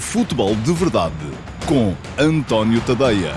Futebol de Verdade com António Tadeia.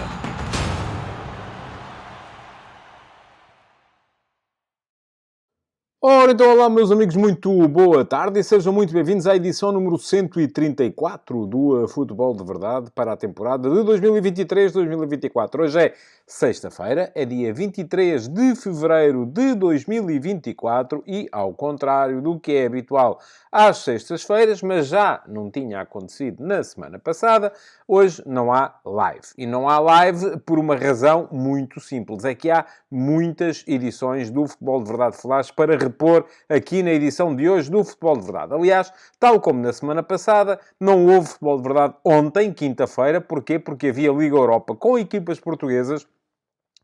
Ora, então, olá, meus amigos, muito boa tarde e sejam muito bem-vindos à edição número 134 do Futebol de Verdade para a temporada de 2023-2024. Hoje é sexta-feira, é dia 23 de fevereiro de 2024 e, ao contrário do que é habitual às sextas-feiras, mas já não tinha acontecido na semana passada, hoje não há live. E não há live por uma razão muito simples, é que há muitas edições do Futebol de Verdade Flash para repor aqui na edição de hoje do Futebol de Verdade. Aliás, tal como na semana passada, não houve Futebol de Verdade ontem, quinta-feira. Porquê? Porque havia Liga Europa com equipas portuguesas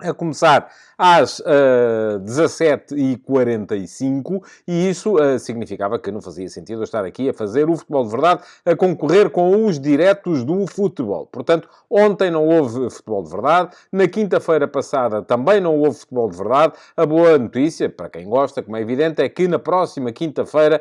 a começar às 17h45 e isso significava que não fazia sentido eu estar aqui a fazer o Futebol de Verdade, a concorrer com os diretos do futebol. Portanto, ontem não houve Futebol de Verdade, na quinta-feira passada também não houve Futebol de Verdade. A boa notícia, para quem gosta, como é evidente, é que na próxima quinta-feira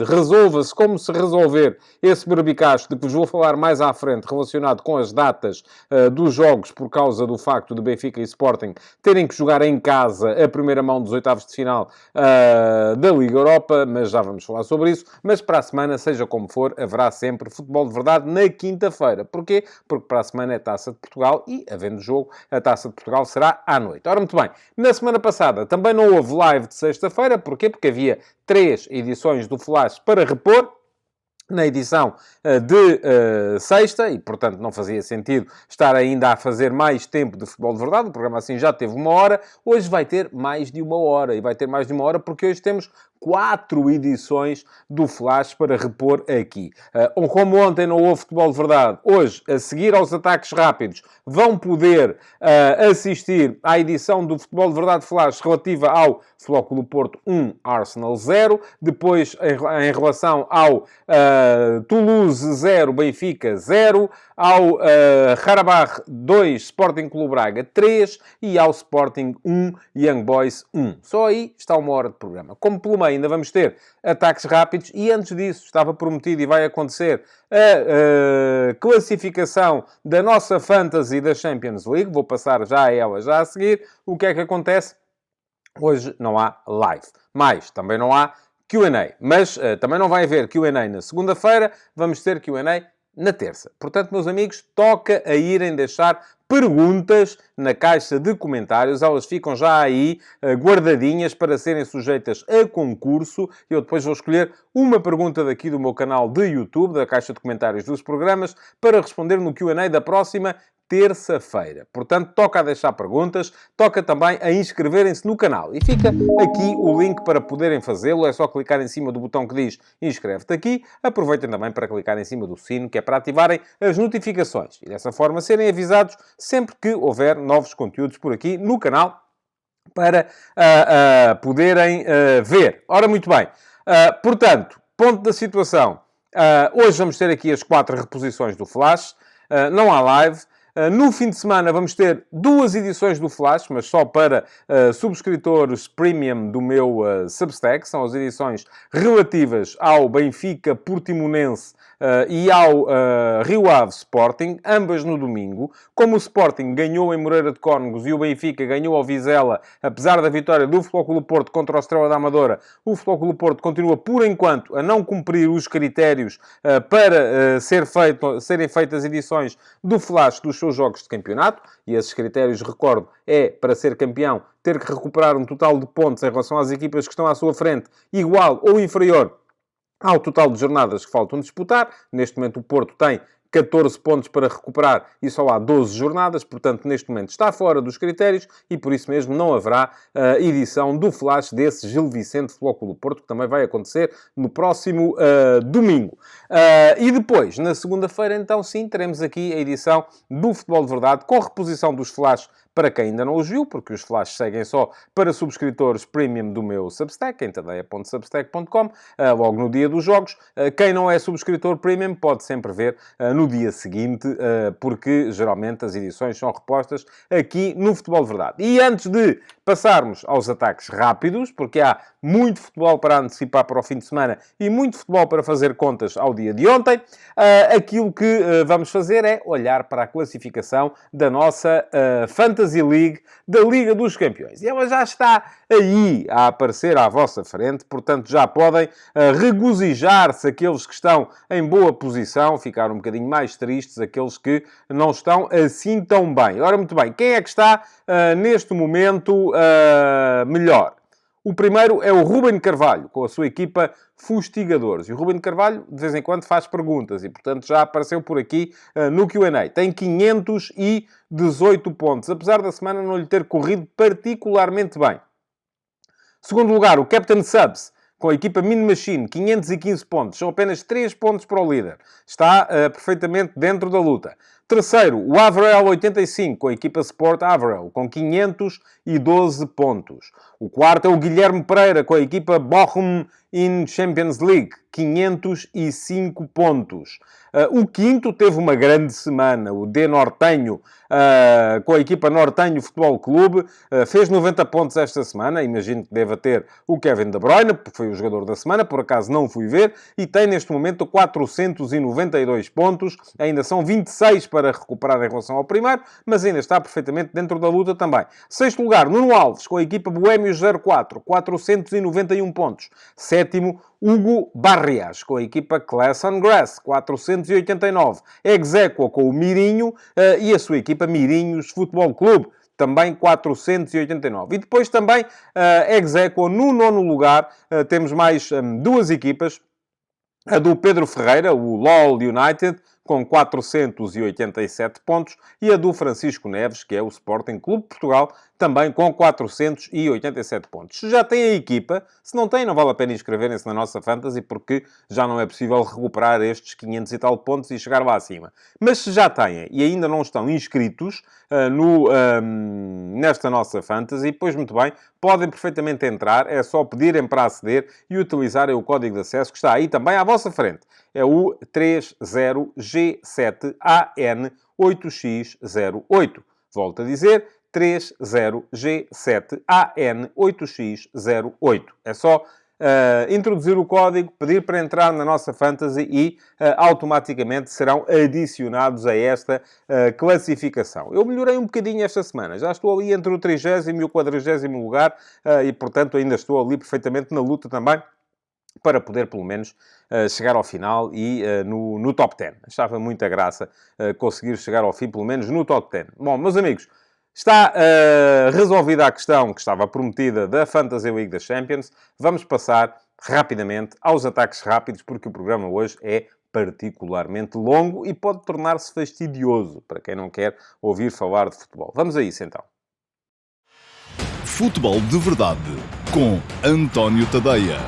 resolva-se como se resolver esse berbicacho de que vos vou falar mais à frente, relacionado com as datas dos jogos por causa do facto de Benfica e Sporting terem que jogar em casa a primeira mão dos oitavos de final da Liga Europa, mas já vamos falar sobre isso. Mas para a semana, seja como for, haverá sempre Futebol de Verdade na quinta-feira. Porquê? Porque para a semana é Taça de Portugal e, havendo jogo, a Taça de Portugal será à noite. Ora, muito bem, na semana passada também não houve live de sexta-feira. Porquê? Porque havia 3 edições do Flash para repor na edição de sexta, e portanto não fazia sentido estar ainda a fazer mais tempo de Futebol de Verdade. O programa assim já teve 1 hora, hoje vai ter mais de 1 hora, e vai ter mais de 1 hora porque hoje temos 4 edições do Flash para repor aqui. Como ontem não houve Futebol de Verdade, hoje, a seguir aos ataques rápidos, vão poder assistir à edição do Futebol de Verdade Flash relativa ao Flóculo Porto 1, Arsenal 0, depois em relação ao Toulouse 0, Benfica 0, ao Qarabag 2, Sporting Clube Braga 3 e ao Sporting 1, Young Boys 1. Só aí está 1 hora de programa. Como pelo meio ainda vamos ter ataques rápidos e antes disso estava prometido e vai acontecer a classificação da nossa Fantasy da Champions League. Vou passar já a ela já a seguir. O que é que acontece? Hoje não há live, mas também não há Q&A. Mas também não vai haver Q&A na segunda-feira, vamos ter Q&A na terça. Portanto, meus amigos, toca a irem deixar perguntas na caixa de comentários. Elas ficam já aí guardadinhas para serem sujeitas a concurso. Eu depois vou escolher uma pergunta daqui do meu canal de YouTube, da caixa de comentários dos programas, para responder no Q&A da próxima terça-feira. Portanto, toca a deixar perguntas, toca também a inscreverem-se no canal. E fica aqui o link para poderem fazê-lo. É só clicar em cima do botão que diz inscreve-te aqui. Aproveitem também para clicar em cima do sino, que é para ativarem as notificações. E dessa forma serem avisados sempre que houver novos conteúdos por aqui no canal para poderem ver. Ora, muito bem. Portanto, ponto da situação. Hoje vamos ter aqui as 4 reposições do Flash. Não há live. No fim de semana vamos ter 2 edições do Flash, mas só para subscritores premium do meu Substack. São as edições relativas ao Benfica Portimonense e ao Rio Ave Sporting, ambas no domingo. Como o Sporting ganhou em Moreira de Cónegos e o Benfica ganhou ao Vizela, apesar da vitória do Futebol Clube Porto contra o Estrela da Amadora, o Futebol Clube Porto continua, por enquanto, a não cumprir os critérios para serem feitas edições do Flash dos seus jogos de campeonato. E esses critérios, recordo, é para ser campeão ter que recuperar um total de pontos em relação às equipas que estão à sua frente igual ou inferior ao total de jornadas que faltam disputar. Neste momento o Porto tem 14 pontos para recuperar e só há 12 jornadas, portanto, neste momento está fora dos critérios e por isso mesmo não haverá edição do Flash desse Gil Vicente Futebol Clube do Porto, que também vai acontecer no próximo domingo. E depois, na segunda-feira, então sim, teremos aqui a edição do Futebol de Verdade com reposição dos Flash para quem ainda não os viu, porque os flashes seguem só para subscritores premium do meu Substack, em tadeia.substack.com, logo no dia dos jogos. Quem não é subscritor premium pode sempre ver no dia seguinte, porque geralmente as edições são repostas aqui no Futebol de Verdade. E antes de passarmos aos ataques rápidos, porque há muito futebol para antecipar para o fim de semana e muito futebol para fazer contas ao dia de ontem, aquilo que vamos fazer é olhar para a classificação da nossa Fantasy League, da Liga dos Campeões. E ela já está aí a aparecer à vossa frente, portanto já podem regozijar-se aqueles que estão em boa posição, ficar um bocadinho mais tristes aqueles que não estão assim tão bem. Ora, muito bem, quem é que está neste momento melhor? O primeiro é o Ruben Carvalho, com a sua equipa Fustigadores. E o Ruben Carvalho, de vez em quando, faz perguntas e, portanto, já apareceu por aqui no Q&A. Tem 518 pontos, apesar da semana não lhe ter corrido particularmente bem. Segundo lugar, o Captain Subs, com a equipa Min Machine, 515 pontos. São apenas 3 pontos para o líder. Está perfeitamente dentro da luta. Terceiro, o Averell 85, com a equipa Sport Averell, com 512 pontos. O quarto é o Guilherme Pereira, com a equipa Bochum in Champions League, 505 pontos. O quinto teve uma grande semana, o D Nortenho, com a equipa Nortenho Futebol Clube, fez 90 pontos esta semana, imagino que deva ter o Kevin De Bruyne, porque foi o jogador da semana, por acaso não fui ver, e tem neste momento 492 pontos, ainda são 26 para recuperar em relação ao primeiro, mas ainda está perfeitamente dentro da luta também. Sexto lugar, Nuno Alves, com a equipa Boémios 04, 491 pontos. Sétimo, Hugo Barrias, com a equipa Class on Grass, 489. Exequo com o Mirinho e a sua equipa Mirinhos Futebol Clube, também 489. E depois também, Exequo no nono lugar, temos mais duas equipas. A do Pedro Ferreira, o LOL United, com 487 pontos, e a do Francisco Neves, que é o Sporting Clube de Portugal, também com 487 pontos. Se já tem a equipa, se não tem, não vale a pena inscreverem-se na nossa Fantasy, porque já não é possível recuperar estes 500 e tal pontos e chegar lá acima. Mas se já têm e ainda não estão inscritos nesta nossa Fantasy, pois muito bem, podem perfeitamente entrar, é só pedirem para aceder e utilizarem o código de acesso que está aí também à vossa frente. É o 30G7AN8X08. Volto a dizer, 30G7AN8X08. É só introduzir o código, pedir para entrar na nossa Fantasy e automaticamente serão adicionados a esta classificação. Eu melhorei um bocadinho esta semana. Já estou ali entre o 30º e o 40º lugar e, portanto, ainda estou ali perfeitamente na luta também para poder, pelo menos, chegar ao final e no top 10. Achava muita graça conseguir chegar ao fim, pelo menos, no top 10. Bom, meus amigos, está resolvida a questão que estava prometida da Fantasy League da Champions. Vamos passar rapidamente aos ataques rápidos, porque o programa hoje é particularmente longo e pode tornar-se fastidioso para quem não quer ouvir falar de futebol. Vamos a isso, então. Futebol de Verdade, com António Tadeia.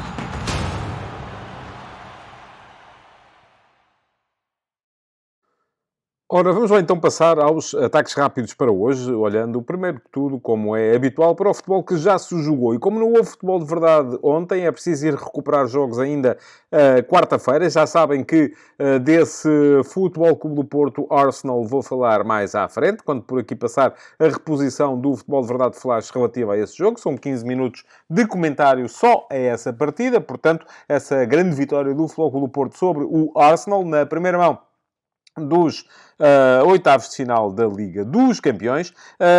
Ora, vamos lá então passar aos ataques rápidos para hoje, olhando primeiro que tudo, como é habitual, para o futebol que já se jogou. E como não houve futebol de verdade ontem, é preciso ir recuperar jogos ainda quarta-feira. Já sabem que desse Futebol Clube do Porto Arsenal vou falar mais à frente, quando por aqui passar a reposição do Futebol de Verdade Flash relativa a esse jogo. São 15 minutos de comentário só a essa partida. Portanto, essa grande vitória do Futebol Clube do Porto sobre o Arsenal na primeira mão dos oitavos de final da Liga dos Campeões,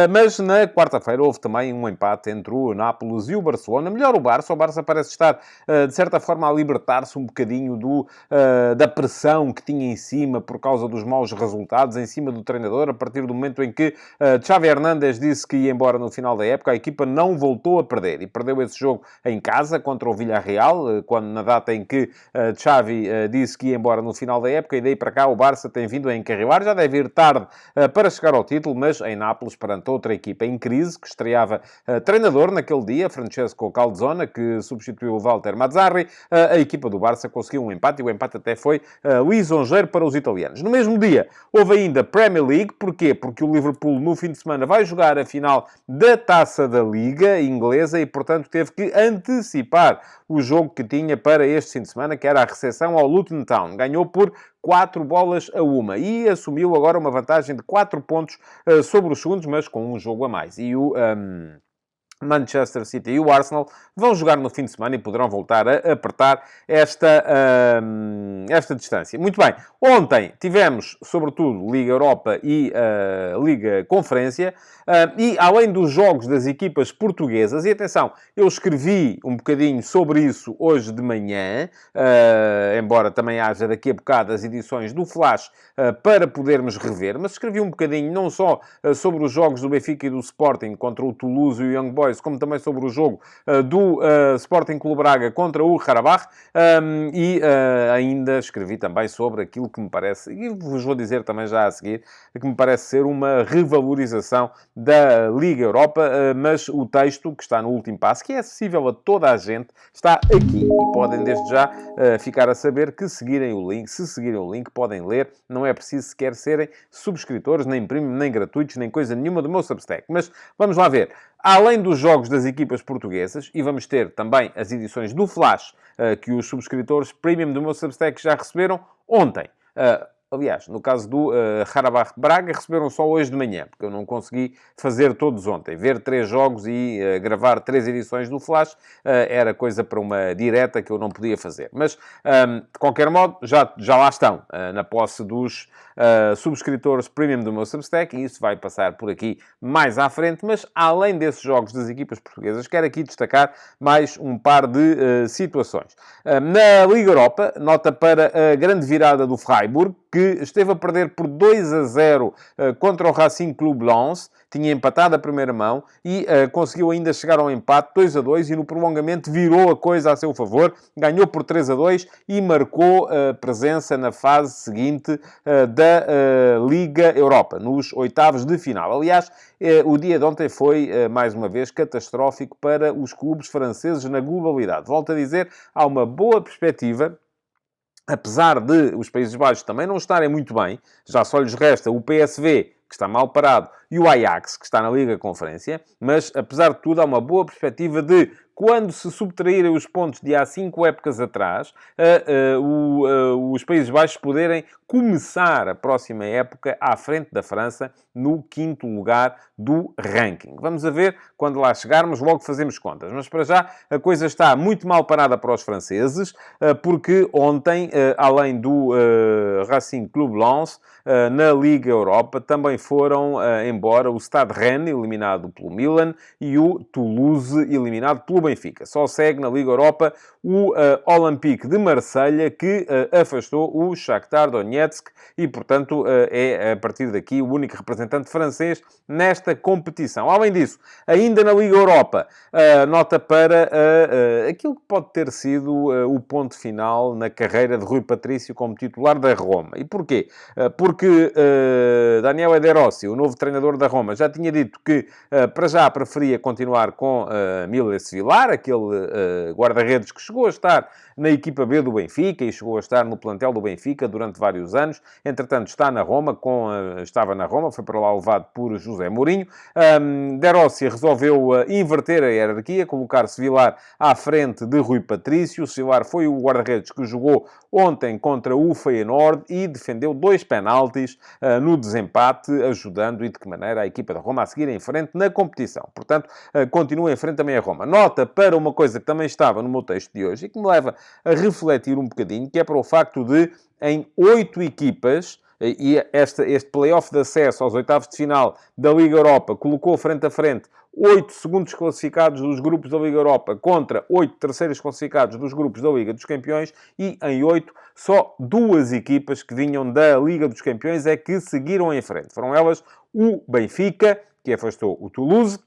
mas na quarta-feira houve também um empate entre o Nápoles e o Barcelona. Melhor o Barça parece estar, de certa forma, a libertar-se um bocadinho da pressão que tinha em cima por causa dos maus resultados, em cima do treinador, a partir do momento em que Xavi Hernández disse que ia embora no final da época. A equipa não voltou a perder, e perdeu esse jogo em casa contra o Villarreal, quando na data em que Xavi disse que ia embora no final da época, e daí para cá o Barça tem vindo a encarrilar. Já deve ir tarde para chegar ao título, mas em Nápoles, perante outra equipa em crise, que estreava treinador naquele dia, Francesco Calzona, que substituiu o Walter Mazzarri, a equipa do Barça conseguiu um empate, e o empate até foi lisonjeiro para os italianos. No mesmo dia, houve ainda Premier League. Porquê? Porque o Liverpool, no fim de semana, vai jogar a final da Taça da Liga Inglesa e, portanto, teve que antecipar o jogo que tinha para este fim de semana, que era a recepção ao Luton Town. Ganhou por 4-1 e assumiu agora uma vantagem de 4 pontos sobre os segundos, mas com um jogo a mais. E o Manchester City e o Arsenal vão jogar no fim de semana e poderão voltar a apertar esta distância. Muito bem. Ontem tivemos, sobretudo, Liga Europa e Liga Conferência. E, além dos jogos das equipas portuguesas, e atenção, eu escrevi um bocadinho sobre isso hoje de manhã, embora também haja daqui a bocado as edições do Flash para podermos rever, mas escrevi um bocadinho não só sobre os jogos do Benfica e do Sporting contra o Toulouse e o Young Boys, como também sobre o jogo do Sporting Clube Braga contra o Qarabağ, e ainda escrevi também sobre aquilo que me parece, e vos vou dizer também já a seguir, que me parece ser uma revalorização da Liga Europa, mas o texto que está no último passo, que é acessível a toda a gente, está aqui. E podem desde já ficar a saber que seguirem o link. Se seguirem o link, podem ler. Não é preciso sequer serem subscritores, nem premium, nem gratuitos, nem coisa nenhuma do meu Substack. Mas vamos lá ver. Além dos jogos das equipas portuguesas, e vamos ter também as edições do Flash, que os subscritores premium do meu Substack já receberam ontem. Aliás, no caso do Qarabağ Braga, receberam só hoje de manhã, porque eu não consegui fazer todos ontem. Ver 3 jogos e gravar 3 edições do Flash era coisa para uma direta que eu não podia fazer. Mas, de qualquer modo, já lá estão, na posse dos subscritores premium do meu Substack, e isso vai passar por aqui mais à frente. Mas, além desses jogos das equipas portuguesas, quero aqui destacar mais um par de situações. Na Liga Europa, nota para a grande virada do Freiburg, que esteve a perder por 2-0 contra o Racing Club Lens, tinha empatado a primeira mão e conseguiu ainda chegar ao empate 2-2 e no prolongamento virou a coisa a seu favor, ganhou por 3-2 e marcou presença na fase seguinte da Liga Europa, nos oitavos de final. Aliás, o dia de ontem foi, mais uma vez, catastrófico para os clubes franceses na globalidade. Volto a dizer, há uma boa perspectiva. Apesar de os Países Baixos também não estarem muito bem, já só lhes resta o PSV, que está mal parado, e o Ajax, que está na Liga Conferência, mas, apesar de tudo, há uma boa perspectiva de, quando se subtraírem os pontos de há 5 épocas atrás, os Países Baixos poderem começar a próxima época à frente da França no 5º lugar do ranking. Vamos a ver, quando lá chegarmos, logo fazemos contas. Mas, para já, a coisa está muito mal parada para os franceses, porque ontem, além do Racing Club Lens, na Liga Europa, também foram embora o Stade Rennes, eliminado pelo Milan, e o Toulouse, eliminado pelo Benfica. Só segue na Liga Europa o Olympique de Marselha, que afastou o Shakhtar Donetsk e, portanto, é a partir daqui o único representante francês nesta competição. Além disso, ainda na Liga Europa, nota para aquilo que pode ter sido o ponto final na carreira de Rui Patrício como titular da Roma. E porquê? Porque Daniele De Rossi, o novo treinador da Roma, já tinha dito que para já preferia continuar com Miles Vilar, aquele guarda-redes que chegou a estar na equipa B do Benfica e chegou a estar no plantel do Benfica durante vários anos. Entretanto, está na Roma, estava na Roma, foi para lá levado por José Mourinho. De Rossi resolveu inverter a hierarquia, colocar-se Vilar à frente de Rui Patrício. Vilar foi o guarda-redes que jogou ontem contra o Feyenoord e defendeu 2 penaltis no desempate, ajudando e de que maneira a equipa da Roma a seguir em frente na competição. Portanto, continua em frente também a Roma. Nota para uma coisa que também estava no meu texto de hoje e que me leva a refletir um bocadinho, que é para o facto de, em 8 equipas, e este play-off de acesso aos oitavos de final da Liga Europa colocou frente a frente 8 segundos classificados dos grupos da Liga Europa contra 8 terceiros classificados dos grupos da Liga dos Campeões, e em 8 só 2 equipas que vinham da Liga dos Campeões é que seguiram em frente. Foram elas o Benfica, que afastou o Toulouse,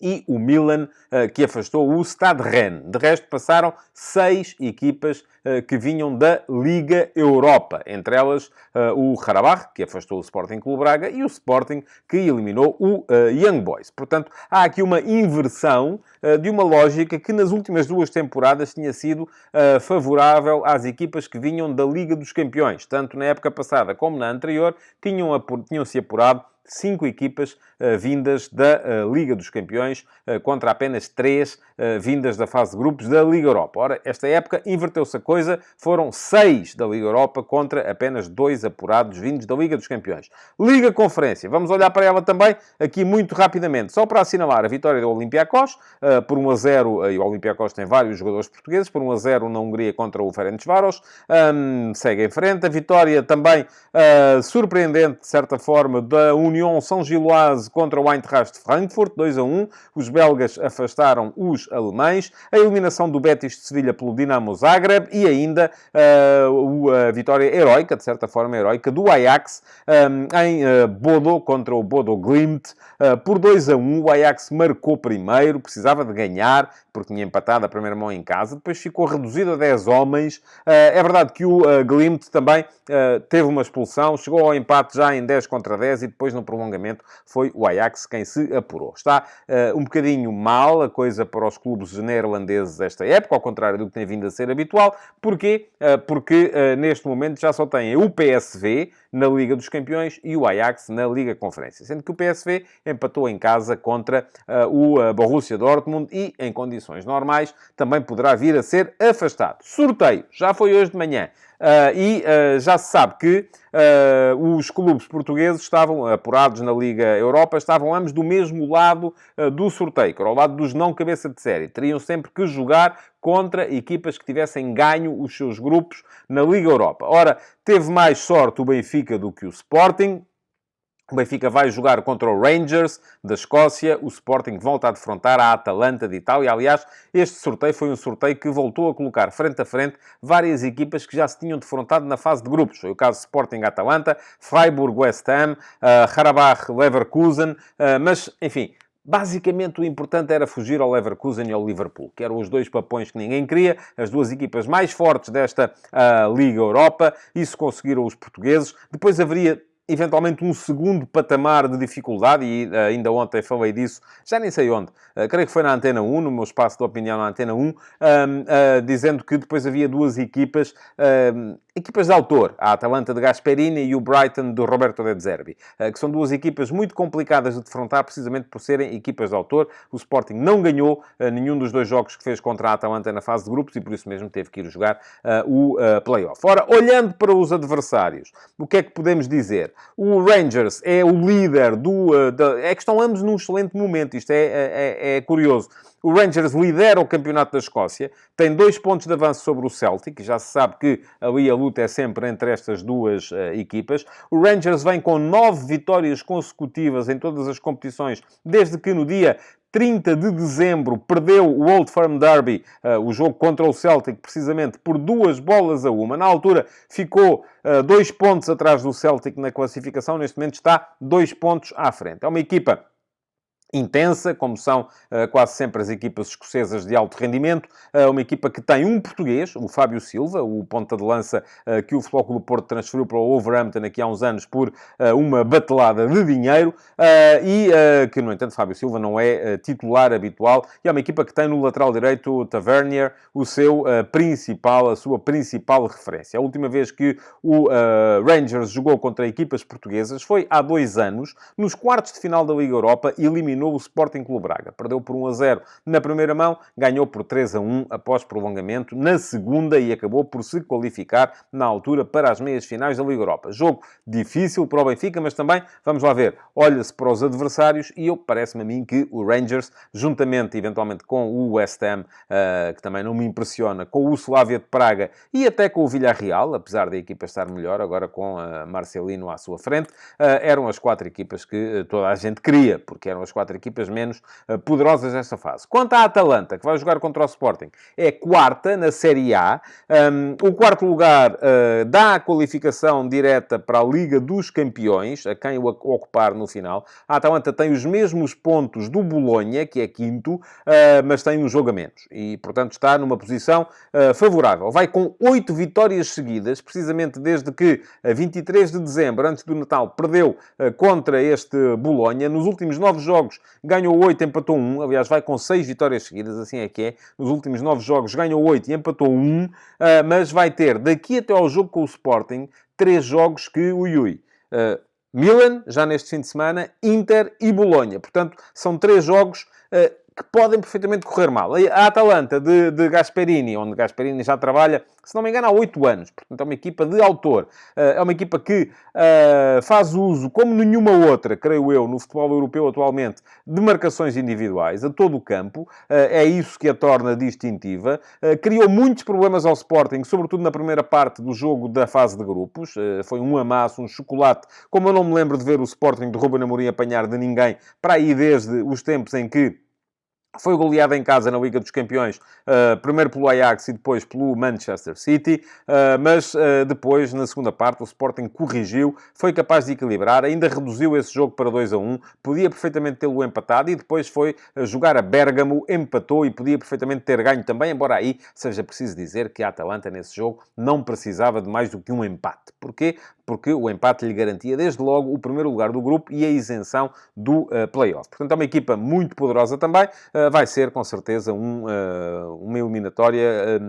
e o Milan, que afastou o Stade Rennes. De resto, passaram 6 equipas que vinham da Liga Europa. Entre elas, o Qarabağ, que afastou o Sporting Clube Braga, e o Sporting, que eliminou o Young Boys. Portanto, há aqui uma inversão de uma lógica que nas últimas 2 temporadas tinha sido favorável às equipas que vinham da Liga dos Campeões. Tanto na época passada como na anterior, tinham-se apurado 5 equipas vindas da Liga dos Campeões contra apenas 3 vindas da fase de grupos da Liga Europa. Ora, esta época inverteu-se a coisa, foram 6 da Liga Europa contra apenas 2 apurados vindos da Liga dos Campeões. Liga Conferência, vamos olhar para ela também aqui muito rapidamente, só para assinalar a vitória do Olympiacos por 1-0, e o Olympiacos tem vários jogadores portugueses, por 1-0 na Hungria contra o Ferencváros, segue em frente. A vitória também surpreendente, de certa forma, da União São Giloase contra o Eintracht de Frankfurt, 2-1. Os belgas afastaram os alemães. A eliminação do Betis de Sevilha pelo Dinamo Zagreb e ainda a vitória heroica, de certa forma heroica, do Ajax em Bodo contra o Bodo Glimt por 2-1. O Ajax marcou primeiro, precisava de ganhar, porque tinha empatado a primeira mão em casa. Depois ficou reduzido a 10 homens. É verdade que o Glimt também teve uma expulsão, chegou ao empate já em 10 contra 10 e depois no prolongamento foi o Ajax quem se apurou. Está um bocadinho mal a coisa para os clubes neerlandeses esta época, ao contrário do que tem vindo a ser habitual. Porquê? Porque neste momento já só têm o PSV na Liga dos Campeões e o Ajax na Liga Conferência. Sendo que o PSV empatou em casa contra o Borussia Dortmund e, em condições normais, também poderá vir a ser afastado. Sorteio. Já foi hoje de manhã. Já se sabe que os clubes portugueses estavam apurados na Liga Europa, estavam ambos do mesmo lado do sorteio, que era ao lado dos não cabeça de série. Teriam sempre que jogar contra equipas que tivessem ganho os seus grupos na Liga Europa. Ora, teve mais sorte o Benfica do que o Sporting. O Benfica vai jogar contra o Rangers da Escócia. O Sporting volta a defrontar a Atalanta de Itália. Aliás, este sorteio foi um sorteio que voltou a colocar frente a frente várias equipas que já se tinham defrontado na fase de grupos. Foi o caso Sporting-Atalanta, Freiburg-West Ham, Qarabağ-Leverkusen, mas, enfim... Basicamente, o importante era fugir ao Leverkusen e ao Liverpool, que eram os 2 papões que ninguém queria, as 2 equipas mais fortes desta Liga Europa. Isso conseguiram os portugueses. Depois haveria eventualmente um segundo patamar de dificuldade, e ainda ontem falei disso, já nem sei onde, creio que foi na Antena 1, no meu espaço de opinião na Antena 1, dizendo que depois havia 2 equipas de autor, a Atalanta de Gasperini e o Brighton de Roberto De Zerbi, que são 2 equipas muito complicadas de defrontar, precisamente por serem equipas de autor. O Sporting não ganhou nenhum dos 2 jogos que fez contra a Atalanta na fase de grupos e por isso mesmo teve que ir jogar o play-off. Ora, olhando para os adversários, o que é que podemos dizer? O Rangers é o líder é que estão ambos num excelente momento. Isto é curioso. O Rangers lidera o campeonato da Escócia, tem 2 pontos de avanço sobre o Celtic, já se sabe que ali a luta é sempre entre estas 2 equipas. O Rangers vem com 9 vitórias consecutivas em todas as competições, desde que no dia 30 de dezembro perdeu o Old Firm Derby, o jogo contra o Celtic, precisamente por 2-1. Na altura ficou 2 pontos atrás do Celtic na classificação, neste momento está 2 pontos à frente. É uma equipa intensa, como são quase sempre as equipas escocesas de alto rendimento. Uma equipa que tem um português, o Fábio Silva, o ponta de lança que o Futebol Clube do Porto transferiu para o Wolverhampton aqui há uns anos por uma batelada de dinheiro, que, no entanto, Fábio Silva não é titular habitual, e é uma equipa que tem no lateral direito o Tavernier, a sua principal referência. A última vez que o Rangers jogou contra equipas portuguesas foi há 2 anos, nos quartos de final da Liga Europa, eliminou o Sporting Clube Braga. Perdeu por 1-0 na primeira mão, ganhou por 3-1 após prolongamento na segunda e acabou por se qualificar na altura para as meias finais da Liga Europa. Jogo difícil para o Benfica, mas também, vamos lá ver, olha-se para os adversários e parece-me a mim que o Rangers, juntamente, eventualmente, com o West Ham, que também não me impressiona, com o Slavia de Praga e até com o Villarreal, apesar da equipa estar melhor, agora com Marcelino à sua frente, eram as 4 equipas que toda a gente queria, porque eram as 4 4 equipas menos poderosas desta fase. Quanto à Atalanta, que vai jogar contra o Sporting, é quarta na Série A. O quarto lugar dá a qualificação direta para a Liga dos Campeões, a quem o ocupar no final. A Atalanta tem os mesmos pontos do Bolonha, que é quinto, mas tem um jogo a menos. E, portanto, está numa posição favorável. Vai com 8 vitórias seguidas, precisamente desde que, a 23 de dezembro, antes do Natal, perdeu contra este Bolonha. Nos últimos 9 jogos, ganhou 8, empatou 1. Aliás, vai com 6 vitórias seguidas, assim é que é. Nos últimos 9 jogos, ganhou 8 e empatou 1. Mas vai ter, daqui até ao jogo com o Sporting, 3 jogos que ui. Milan, já neste fim de semana, Inter e Bolonha. Portanto, são 3 jogos que podem perfeitamente correr mal. A Atalanta de Gasperini, onde Gasperini já trabalha, se não me engano, há 8 anos. Portanto, é uma equipa de autor. É uma equipa que faz uso, como nenhuma outra, creio eu, no futebol europeu atualmente, de marcações individuais a todo o campo. É isso que a torna distintiva. Criou muitos problemas ao Sporting, sobretudo na primeira parte do jogo da fase de grupos. Foi um amasso, um chocolate, como eu não me lembro de ver o Sporting de Ruben Amorim apanhar de ninguém, para aí desde os tempos em que foi goleada em casa na Liga dos Campeões, primeiro pelo Ajax e depois pelo Manchester City, mas depois, na segunda parte, o Sporting corrigiu, foi capaz de equilibrar, ainda reduziu esse jogo para 2-1, podia perfeitamente tê-lo empatado e depois foi jogar a Bérgamo, empatou e podia perfeitamente ter ganho também, embora aí seja preciso dizer que a Atalanta nesse jogo não precisava de mais do que um empate. Porquê? Porque o empate lhe garantia desde logo o primeiro lugar do grupo e a isenção do play-off. Portanto, é uma equipa muito poderosa também. Vai ser, com certeza, uma eliminatória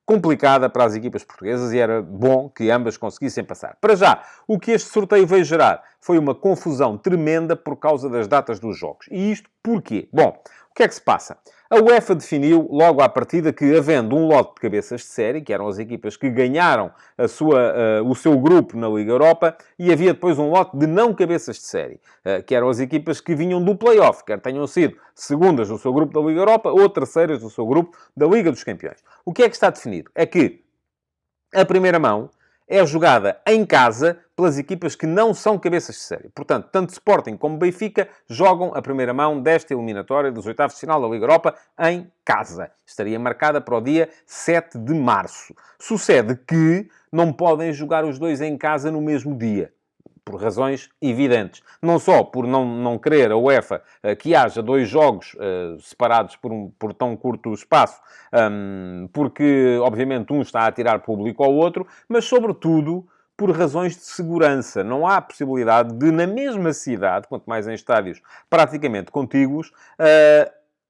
complicada para as equipas portuguesas e era bom que ambas conseguissem passar. Para já, o que este sorteio veio gerar foi uma confusão tremenda por causa das datas dos jogos. E isto porquê? Bom, o que é que se passa? A UEFA definiu logo à partida que, havendo um lote de cabeças de série, que eram as equipas que ganharam o seu grupo na Liga Europa, e havia depois um lote de não cabeças de série, que eram as equipas que vinham do play-off, quer tenham sido segundas do seu grupo da Liga Europa ou terceiras do seu grupo da Liga dos Campeões. O que é que está definido? É que a primeira mão é jogada em casa pelas equipas que não são cabeças de série. Portanto, tanto Sporting como Benfica jogam a primeira mão desta eliminatória dos oitavos de final da Liga Europa em casa. Estaria marcada para o dia 7 de março. Sucede que não podem jogar os dois em casa no mesmo dia. Por razões evidentes. Não só por não querer a UEFA que haja 2 jogos separados por tão curto espaço, porque, obviamente, um está a tirar público ao outro, mas, sobretudo, por razões de segurança. Não há possibilidade de, na mesma cidade, quanto mais em estádios praticamente contíguos,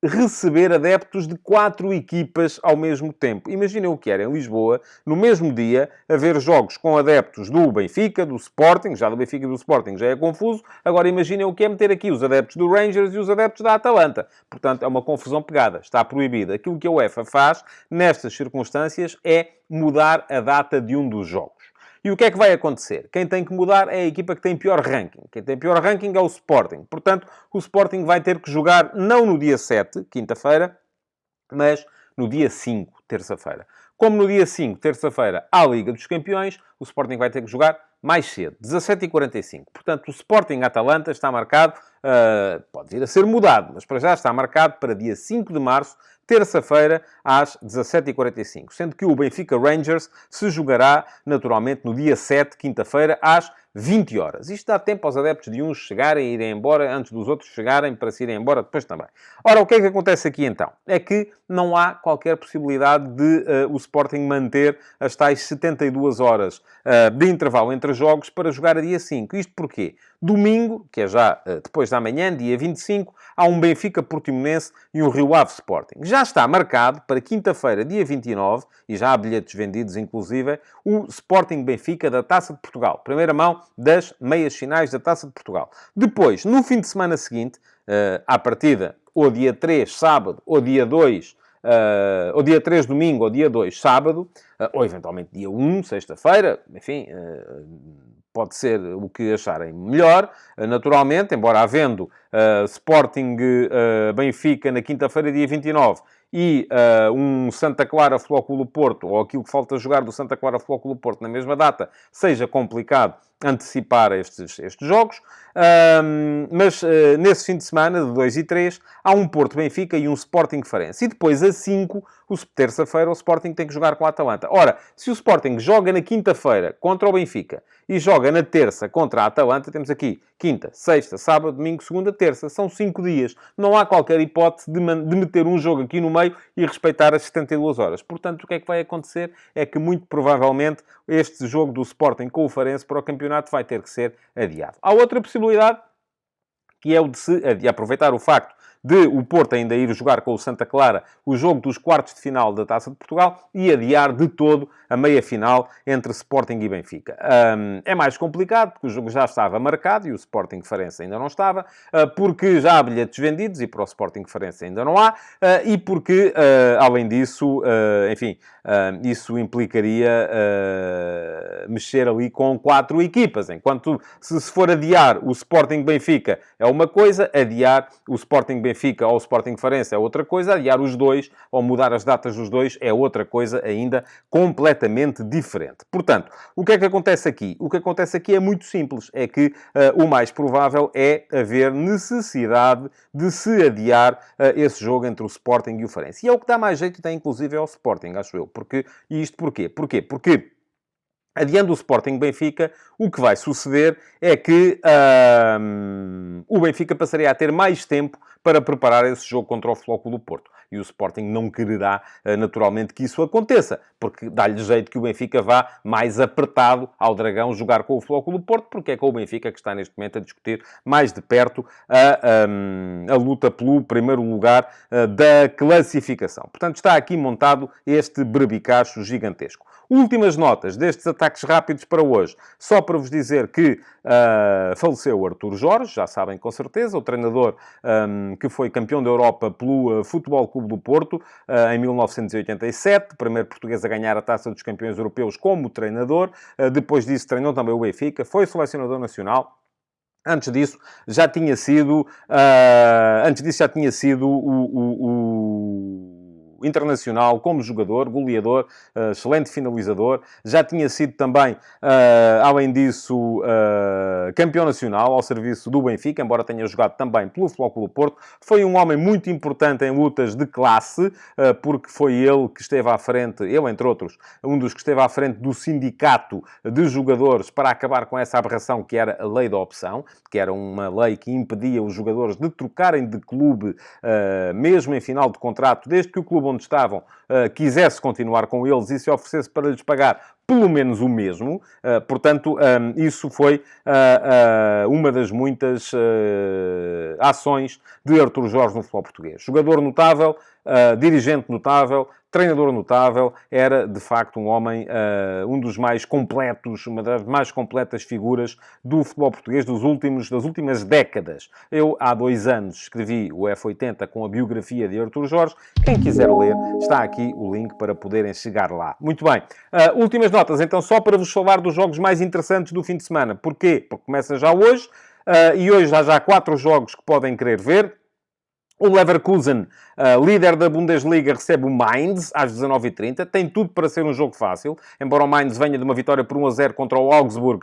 receber adeptos de 4 equipas ao mesmo tempo. Imaginem o que era em Lisboa, no mesmo dia, haver jogos com adeptos do Benfica, do Sporting, já do Benfica e do Sporting já é confuso, agora imaginem o que é meter aqui os adeptos do Rangers e os adeptos da Atalanta. Portanto, é uma confusão pegada, está proibida. Aquilo que a UEFA faz, nestas circunstâncias, é mudar a data de um dos jogos. E o que é que vai acontecer? Quem tem que mudar é a equipa que tem pior ranking. Quem tem pior ranking é o Sporting. Portanto, o Sporting vai ter que jogar não no dia 7, quinta-feira, mas no dia 5, terça-feira. Como no dia 5, terça-feira, há a Liga dos Campeões, o Sporting vai ter que jogar mais cedo, 17h45. Portanto, o Sporting-Atalanta está marcado, pode vir a ser mudado, mas para já está marcado para dia 5 de março, terça-feira, às 17h45. Sendo que o Benfica Rangers se jogará, naturalmente, no dia 7, quinta-feira, às 20 horas. Isto dá tempo aos adeptos de uns chegarem e irem embora antes dos outros chegarem para se irem embora depois também. Ora, o que é que acontece aqui então? É que não há qualquer possibilidade de o Sporting manter as tais 72 horas de intervalo entre jogos para jogar a dia 5. Isto porquê? Domingo, que é já depois da manhã, dia 25, há um Benfica-Portimonense e um Rio Ave Sporting. Já está marcado para quinta-feira, dia 29, e já há bilhetes vendidos, inclusive, o Sporting-Benfica da Taça de Portugal. Primeira mão das meias finais da Taça de Portugal. Depois, no fim de semana seguinte, à partida, ou dia 3, sábado, ou dia 2, ou dia 3, domingo, ou dia 2, sábado, ou eventualmente dia 1, sexta-feira, enfim, pode ser o que acharem melhor, naturalmente, embora havendo Sporting Benfica na quinta-feira, dia 29, e um Santa Clara Flóculo Porto, ou aquilo que falta jogar do Santa Clara Flóculo Porto na mesma data, seja complicado antecipar estes jogos. Mas nesse fim de semana, de 2 e 3, há um Porto-Benfica e um Sporting-Farense. E depois, a 5, terça-feira, o Sporting tem que jogar com a Atalanta. Ora, se o Sporting joga na quinta-feira contra o Benfica e joga na terça contra a Atalanta, temos aqui quinta, sexta, sábado, domingo, segunda, terça. São 5 dias. Não há qualquer hipótese de meter um jogo aqui no meio e respeitar as 72 horas. Portanto, o que é que vai acontecer? É que, muito provavelmente, este jogo do Sporting com o Farense para o campeonato vai ter que ser adiado. Há outra possibilidade, que é o de aproveitar o facto de o Porto ainda ir jogar com o Santa Clara o jogo dos quartos de final da Taça de Portugal e adiar de todo a meia-final entre Sporting e Benfica. É mais complicado, porque o jogo já estava marcado e o Sporting Farense ainda não estava, porque já há bilhetes vendidos e para o Sporting Farense ainda não há, e porque, além disso, enfim, isso implicaria mexer ali com 4 equipas, enquanto se for adiar o Sporting Benfica é uma coisa, adiar o Sporting Benfica ou o Sporting Farense é outra coisa, adiar os dois ou mudar as datas dos dois é outra coisa ainda completamente diferente. Portanto, o que é que acontece aqui? O que acontece aqui é muito simples, é que o mais provável é haver necessidade de se adiar esse jogo entre o Sporting e o Farense. E é o que dá mais jeito, até inclusive ao Sporting, acho eu. E isto porquê? Porque adiando o Sporting Benfica, o que vai suceder é que o Benfica passaria a ter mais tempo para preparar esse jogo contra o Flóculo do Porto. E o Sporting não quererá, naturalmente, que isso aconteça, porque dá-lhe jeito que o Benfica vá mais apertado ao Dragão jogar com o Flóculo do Porto, porque é com o Benfica que está neste momento a discutir mais de perto a luta pelo primeiro lugar da classificação. Portanto, está aqui montado este berbicacho gigantesco. Últimas notas destes ataques rápidos para hoje. Só para vos dizer que faleceu o Artur Jorge, já sabem com certeza, o treinador que foi campeão da Europa pelo Futebol Clube do Porto em 1987, primeiro português a ganhar a Taça dos Campeões Europeus como treinador. Depois disso treinou também o Benfica, foi selecionador nacional. Antes disso, já tinha sido o internacional como jogador, goleador, excelente finalizador. Já tinha sido também, além disso, campeão nacional ao serviço do Benfica, embora tenha jogado também pelo Flóculo do Porto. Foi um homem muito importante em lutas de classe, porque foi ele que esteve à frente, ele entre outros, um dos que esteve à frente do sindicato de jogadores para acabar com essa aberração que era a lei da opção, que era uma lei que impedia os jogadores de trocarem de clube, mesmo em final de contrato, desde que o clube onde estavam quisesse continuar com eles e se oferecesse para lhes pagar pelo menos o mesmo. Portanto, isso foi uma das muitas ações de Artur Jorge no futebol português. Jogador notável, dirigente notável, treinador notável, era de facto um homem, um dos mais completos, uma das mais completas figuras do futebol português das últimas décadas. Eu, há 2 anos, escrevi o F80 com a biografia de Artur Jorge. Quem quiser ler, está aqui o link para poderem chegar lá. Muito bem. Últimas notas, então, só para vos falar dos jogos mais interessantes do fim de semana. Porquê? Porque começa já hoje, e hoje já há 4 jogos que podem querer ver. O Leverkusen, líder da Bundesliga, recebe o Mainz às 19h30. Tem tudo para ser um jogo fácil. Embora o Mainz venha de uma vitória por 1-0 contra o Augsburg,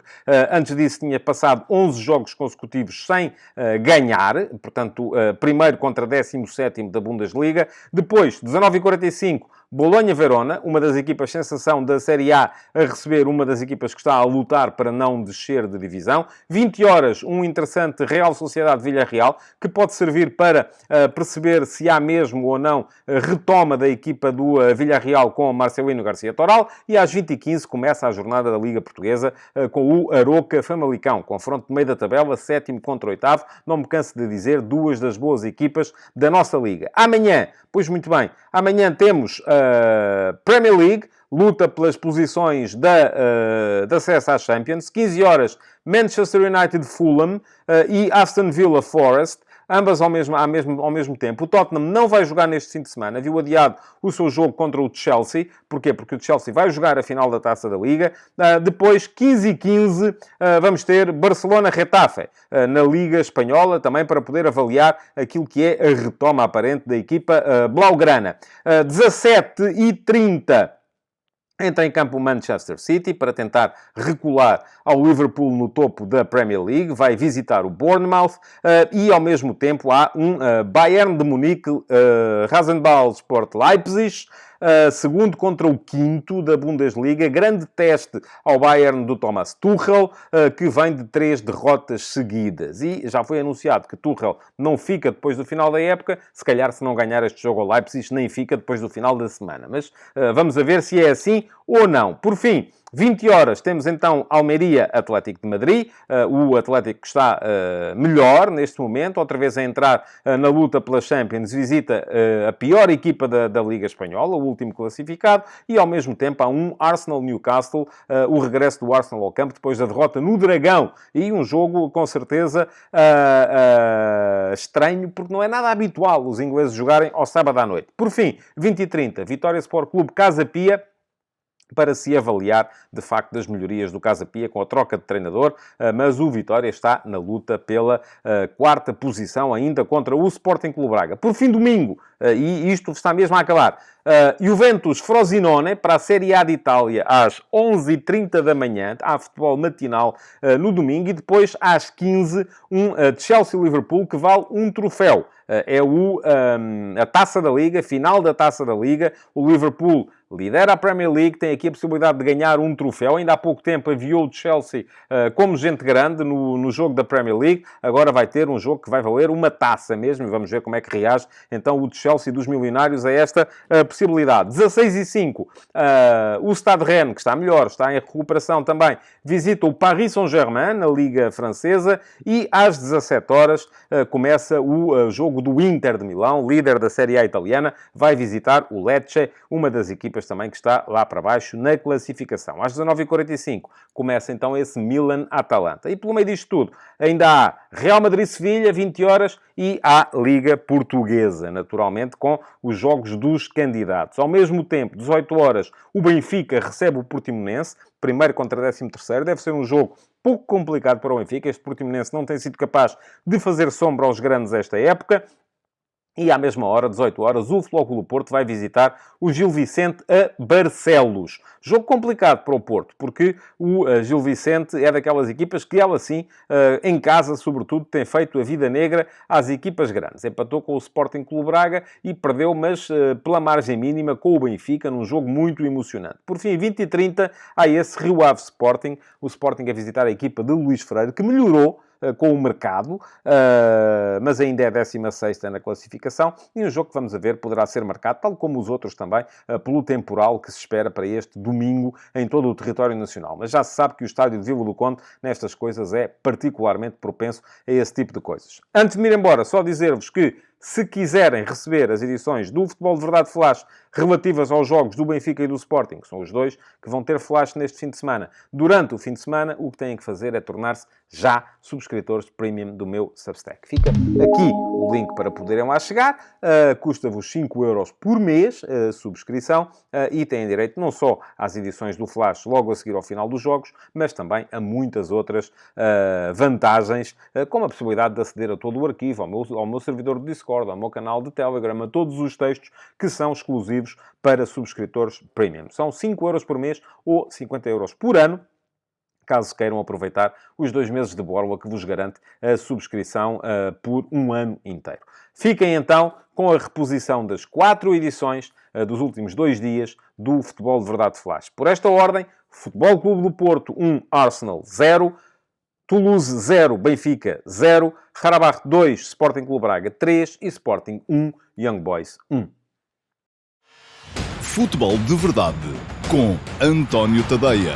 antes disso tinha passado 11 jogos consecutivos sem ganhar. Portanto, primeiro contra 17º da Bundesliga. Depois, 19h45, Bolonha-Verona, uma das equipas sensação da Série A receber uma das equipas que está a lutar para não descer de divisão. 20 horas, um interessante Real Sociedade Villarreal, que pode servir para perceber se há mesmo ou não retoma da equipa do Villarreal com Marcelino Garcia Toral. E às 20h15 começa a jornada da Liga Portuguesa com o Aroca Famalicão. Confronto de meio da tabela, 7º contra 8º. Não me canso de dizer, 2 das boas equipas da nossa Liga. Amanhã, pois muito bem, amanhã temos Premier League, luta pelas posições de acesso à Champions. 15 horas, Manchester United Fulham e Aston Villa Forest. Ambas ao mesmo tempo. O Tottenham não vai jogar neste fim de semana. Viu adiado o seu jogo contra o Chelsea. Porquê? Porque o Chelsea vai jogar a final da Taça da Liga. Depois, 15h15, vamos ter Barcelona-Retafe na Liga Espanhola, também para poder avaliar aquilo que é a retoma aparente da equipa blaugrana. 17h30. Entra em campo o Manchester City para tentar recular ao Liverpool no topo da Premier League. Vai visitar o Bournemouth e, ao mesmo tempo, há um Bayern de Munique, Rasenballsport Leipzig, segundo contra o quinto da Bundesliga. Grande teste ao Bayern do Thomas Tuchel, que vem de 3 derrotas seguidas. E já foi anunciado que Tuchel não fica depois do final da época. Se calhar, se não ganhar este jogo ao Leipzig, nem fica depois do final da semana. Mas vamos a ver se é assim ou não. Por fim, 20 horas, temos então Almeria Atlético de Madrid. O Atlético que está melhor neste momento, outra vez a entrar na luta pela Champions, visita a pior equipa da Liga Espanhola, o último classificado, e ao mesmo tempo há um Arsenal-Newcastle, o regresso do Arsenal ao campo depois da derrota no Dragão, e um jogo com certeza estranho, porque não é nada habitual os ingleses jogarem ao sábado à noite. Por fim, 20h30, Vitória Sport Clube Casa Pia, para se avaliar, de facto, das melhorias do Casa Pia com a troca de treinador, mas o Vitória está na luta pela quarta posição, ainda contra o Sporting Clube Braga. Por fim, domingo, e isto está mesmo a acabar, Juventus Frosinone, para a Série A de Itália, às 11h30 da manhã, há futebol matinal no domingo, e depois, às 15h, Chelsea-Liverpool, que vale um troféu. É a Taça da Liga, final da Taça da Liga. O Liverpool lidera a Premier League, tem aqui a possibilidade de ganhar um troféu. Ainda há pouco tempo aviou o Chelsea como gente grande no jogo da Premier League. Agora vai ter um jogo que vai valer uma taça mesmo, e vamos ver como é que reage então o Chelsea dos milionários a esta possibilidade. 16h05, o Stade Rennes, que está melhor, está em recuperação também, visita o Paris Saint-Germain na Liga Francesa, e às 17 horas começa o jogo do Inter de Milão, líder da Série A italiana, vai visitar o Lecce, uma das equipas também que está lá para baixo na classificação. Às 19h45 começa então esse Milan-Atalanta. E pelo meio disto tudo, ainda há Real Madrid-Sevilha, 20 horas, e há Liga Portuguesa, naturalmente, com os jogos dos candidatos. Ao mesmo tempo, 18 horas, o Benfica recebe o Portimonense, primeiro contra 13º. Deve ser um jogo pouco complicado para o Benfica. Este Portimonense não tem sido capaz de fazer sombra aos grandes esta época. E à mesma hora, 18 horas, o Flóculo Porto vai visitar o Gil Vicente a Barcelos. Jogo complicado para o Porto, porque o Gil Vicente é daquelas equipas que ela sim, em casa sobretudo, tem feito a vida negra às equipas grandes. Empatou com o Sporting Clube Braga e perdeu, mas pela margem mínima, com o Benfica, num jogo muito emocionante. Por fim, 20h30, há esse Rio Ave Sporting. O Sporting a visitar a equipa de Luís Freire, que melhorou com o mercado, mas ainda é 16ª na classificação, e um jogo que vamos a ver poderá ser marcado, tal como os outros também, pelo temporal que se espera para este domingo em todo o território nacional. Mas já se sabe que o estádio de Vila do Conde, nestas coisas, é particularmente propenso a esse tipo de coisas. Antes de me ir embora, só dizer-vos que, se quiserem receber as edições do Futebol de Verdade Flash relativas aos jogos do Benfica e do Sporting, que são os dois que vão ter flash neste fim de semana, durante o fim de semana, o que têm que fazer é tornar-se já subscritores premium do meu Substack. Fica aqui o link para poderem lá chegar. Custa-vos 5€ por mês a subscrição e têm direito não só às edições do Flash logo a seguir ao final dos jogos, mas também a muitas outras vantagens, como a possibilidade de aceder a todo o arquivo, ao meu servidor de Discord, ao meu canal de Telegram, a todos os textos que são exclusivos para subscritores premium. São 5€ por mês ou 50€ por ano, caso queiram aproveitar os 2 meses de borla que vos garante a subscrição por um ano inteiro. Fiquem então com a reposição das 4 edições dos últimos 2 dias do Futebol de Verdade Flash. Por esta ordem, Futebol Clube do Porto 1, Arsenal 0, Toulouse 0, Benfica 0, Karabakh 2, Sporting Clube Braga 3 e Sporting 1, Young Boys 1. Futebol de Verdade com António Tadeia.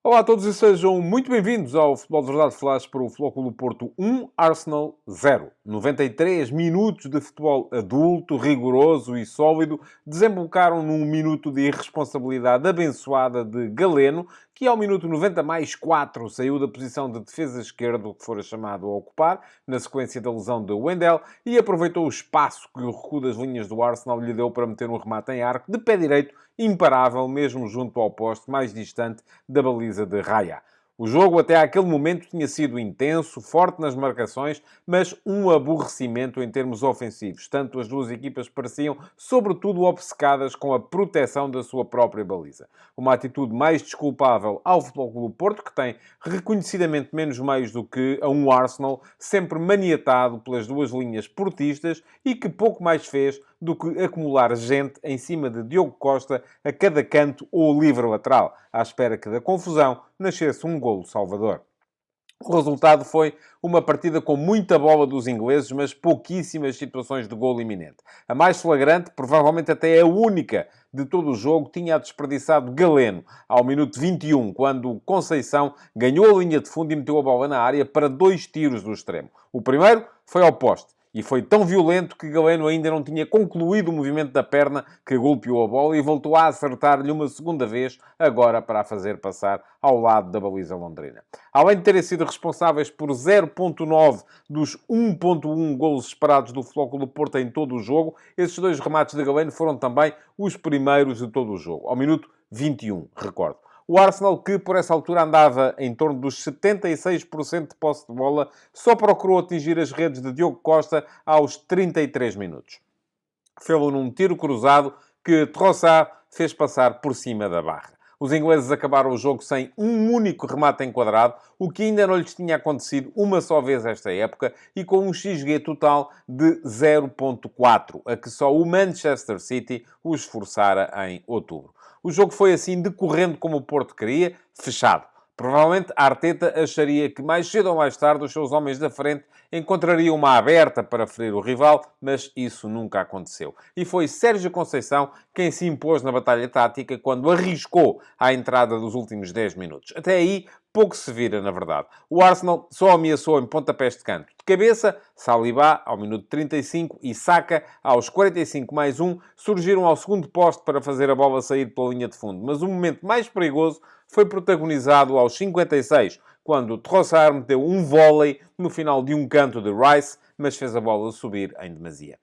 Olá a todos e sejam muito bem-vindos ao Futebol de Verdade Flash para o Flóculo Porto 1, Arsenal 0. 93 minutos de futebol adulto, rigoroso e sólido desembocaram num minuto de irresponsabilidade abençoada de Galeno, que ao minuto 90 mais 4 saiu da posição de defesa esquerdo que fora chamado a ocupar, na sequência da lesão de Wendell, e aproveitou o espaço que o recuo das linhas do Arsenal lhe deu para meter um remate em arco de pé direito, imparável, mesmo junto ao poste mais distante da baliza de Raya. O jogo, até àquele momento, tinha sido intenso, forte nas marcações, mas um aborrecimento em termos ofensivos. Tanto as duas equipas pareciam, sobretudo, obcecadas com a proteção da sua própria baliza. Uma atitude mais desculpável ao Futebol Clube do Porto, que tem reconhecidamente menos meios do que a um Arsenal, sempre maniatado pelas duas linhas portistas e que pouco mais fez do que acumular gente em cima de Diogo Costa a cada canto ou livre lateral, à espera que da confusão nascesse um golo salvador. O resultado foi uma partida com muita bola dos ingleses, mas pouquíssimas situações de golo iminente. A mais flagrante, provavelmente até a única de todo o jogo, tinha desperdiçado Galeno, ao minuto 21, quando Conceição ganhou a linha de fundo e meteu a bola na área para 2 tiros do extremo. O primeiro foi ao poste. E foi tão violento que Galeno ainda não tinha concluído o movimento da perna que golpeou a bola e voltou a acertar-lhe uma segunda vez, agora para a fazer passar ao lado da baliza londrina. Além de terem sido responsáveis por 0.9 dos 1.1 golos esperados do Futebol Clube do Porto em todo o jogo, esses 2 remates de Galeno foram também os primeiros de todo o jogo, ao minuto 21, recordo. O Arsenal, que por essa altura andava em torno dos 76% de posse de bola, só procurou atingir as redes de Diogo Costa aos 33 minutos. Fê-lo num tiro cruzado que Trossard fez passar por cima da barra. Os ingleses acabaram o jogo sem um único remate enquadrado, o que ainda não lhes tinha acontecido uma só vez esta época, e com um XG total de 0.4, a que só o Manchester City os forçara em outubro. O jogo foi assim decorrendo como o Porto queria, fechado. Provavelmente Arteta acharia que mais cedo ou mais tarde os seus homens da frente encontrariam uma aberta para ferir o rival, mas isso nunca aconteceu. E foi Sérgio Conceição quem se impôs na batalha tática quando arriscou à entrada dos últimos 10 minutos. Até aí, pouco se vira, na verdade. O Arsenal só ameaçou em pontapés de canto. De cabeça, Saliba, ao minuto 35, e Saka, aos 45 mais 1, surgiram ao segundo poste para fazer a bola sair pela linha de fundo. Mas o momento mais perigoso foi protagonizado aos 56, quando Trossard meteu um vôlei no final de um canto de Rice, mas fez a bola subir em demasia.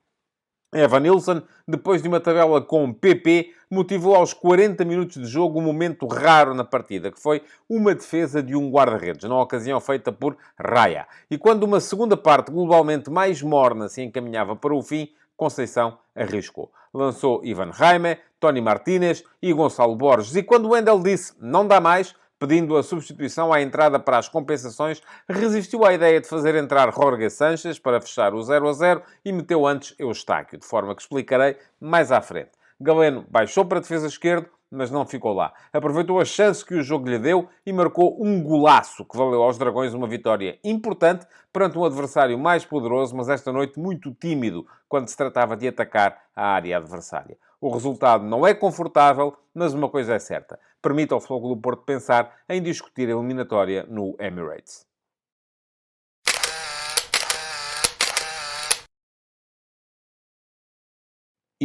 Evanilson, depois de uma tabela com PP, motivou aos 40 minutos de jogo um momento raro na partida, que foi uma defesa de um guarda-redes, na ocasião feita por Raya. E quando uma segunda parte globalmente mais morna se encaminhava para o fim, Conceição arriscou. Lançou Ivan Raime, Tony Martínez e Gonçalo Borges. E quando Wendel disse não dá mais, pedindo a substituição à entrada para as compensações, resistiu à ideia de fazer entrar Jorge Sanchez para fechar o 0-0 e meteu antes Eustáquio, de forma que explicarei mais à frente. Galeno baixou para a defesa esquerda, mas não ficou lá. Aproveitou a chance que o jogo lhe deu e marcou um golaço que valeu aos Dragões uma vitória importante perante um adversário mais poderoso, mas esta noite muito tímido quando se tratava de atacar a área adversária. O resultado não é confortável, mas uma coisa é certa. Permite ao Futebol Clube do Porto pensar em discutir a eliminatória no Emirates.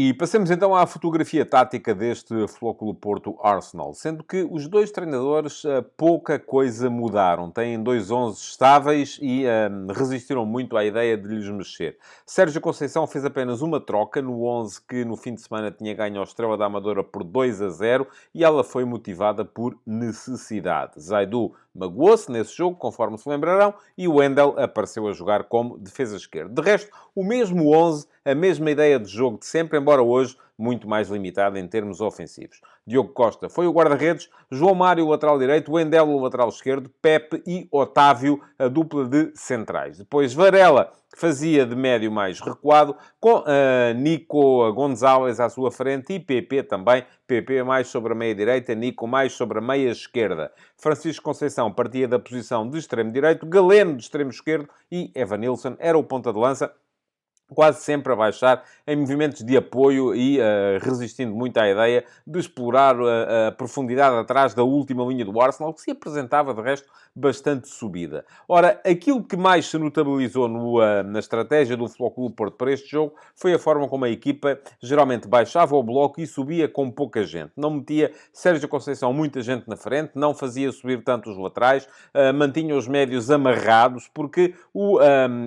E passemos então à fotografia tática deste Futebol Clube Porto Arsenal, sendo que os dois treinadores pouca coisa mudaram. Têm 2 11 estáveis e resistiram muito à ideia de lhes mexer. Sérgio Conceição fez apenas uma troca no 11 que no fim de semana tinha ganho ao Estrela da Amadora por 2-0 e ela foi motivada por necessidade. Zaidu magoou-se nesse jogo, conforme se lembrarão, e o Wendel apareceu a jogar como defesa esquerda. De resto, o mesmo 11, a mesma ideia de jogo de sempre, embora hoje muito mais limitada em termos ofensivos. Diogo Costa foi o guarda-redes, João Mário o lateral direito, Wendel o lateral esquerdo, Pepe e Otávio a dupla de centrais. Depois Varela, que fazia de médio mais recuado, com Nico Gonzalez à sua frente e PP também. PP mais sobre a meia direita, Nico mais sobre a meia esquerda. Francisco Conceição partia da posição de extremo direito, Galeno de extremo esquerdo e Evanilson era o ponta de lança, quase sempre a baixar em movimentos de apoio e resistindo muito à ideia de explorar a profundidade atrás da última linha do Arsenal, que se apresentava, de resto, bastante subida. Ora, aquilo que mais se notabilizou na estratégia do Futebol Clube Porto para este jogo foi a forma como a equipa geralmente baixava o bloco e subia com pouca gente. Não metia Sérgio Conceição muita gente na frente, não fazia subir tanto os laterais, mantinha os médios amarrados, porque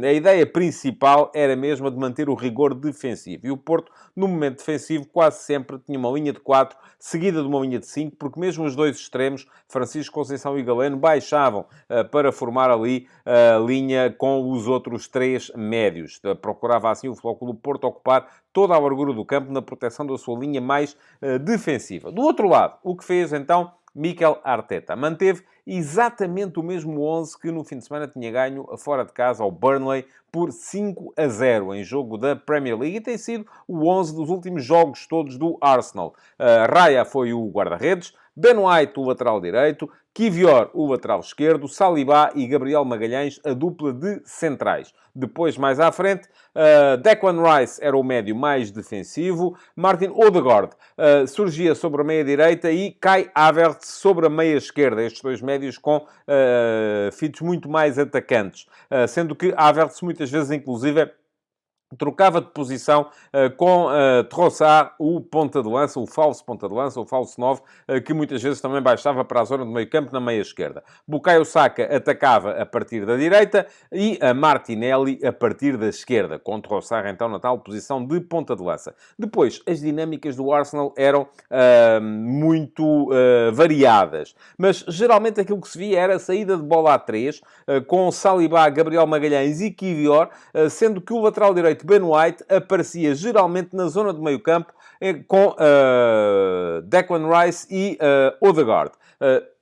a ideia principal era mesmo de manter o rigor defensivo. E o Porto, no momento defensivo, quase sempre tinha uma linha de 4 seguida de uma linha de 5, porque mesmo os dois extremos, Francisco Conceição e Galeno, baixavam para formar ali a linha com os outros 3 médios. Procurava assim o Futebol Clube do Porto ocupar toda a largura do campo na proteção da sua linha mais defensiva. Do outro lado, o que fez então Mikel Arteta? Manteve exatamente o mesmo 11 que no fim de semana tinha ganho fora de casa ao Burnley por 5-0 em jogo da Premier League, e tem sido o 11 dos últimos jogos todos do Arsenal. Raya foi o guarda-redes, Ben White o lateral direito, Kivior o lateral esquerdo, Saliba e Gabriel Magalhães a dupla de centrais. Depois, mais à frente, Declan Rice era o médio mais defensivo, Martin Odegaard surgia sobre a meia-direita e Kai Havertz sobre a meia-esquerda. Estes dois médios com fitos muito mais atacantes. Sendo que Havertz muitas vezes, inclusive, trocava de posição com Trossard, o ponta de lança, o falso ponta de lança, o falso 9, que muitas vezes também baixava para a zona do meio-campo na meia-esquerda. Bukayo Saka atacava a partir da direita e a Martinelli a partir da esquerda, com Trossard então na tal posição de ponta de lança. Depois, as dinâmicas do Arsenal eram muito variadas, mas geralmente aquilo que se via era a saída de bola a 3, com Saliba, Gabriel Magalhães e Kivior, sendo que o lateral direito Ben White aparecia geralmente na zona do meio-campo com Declan Rice e Odegaard.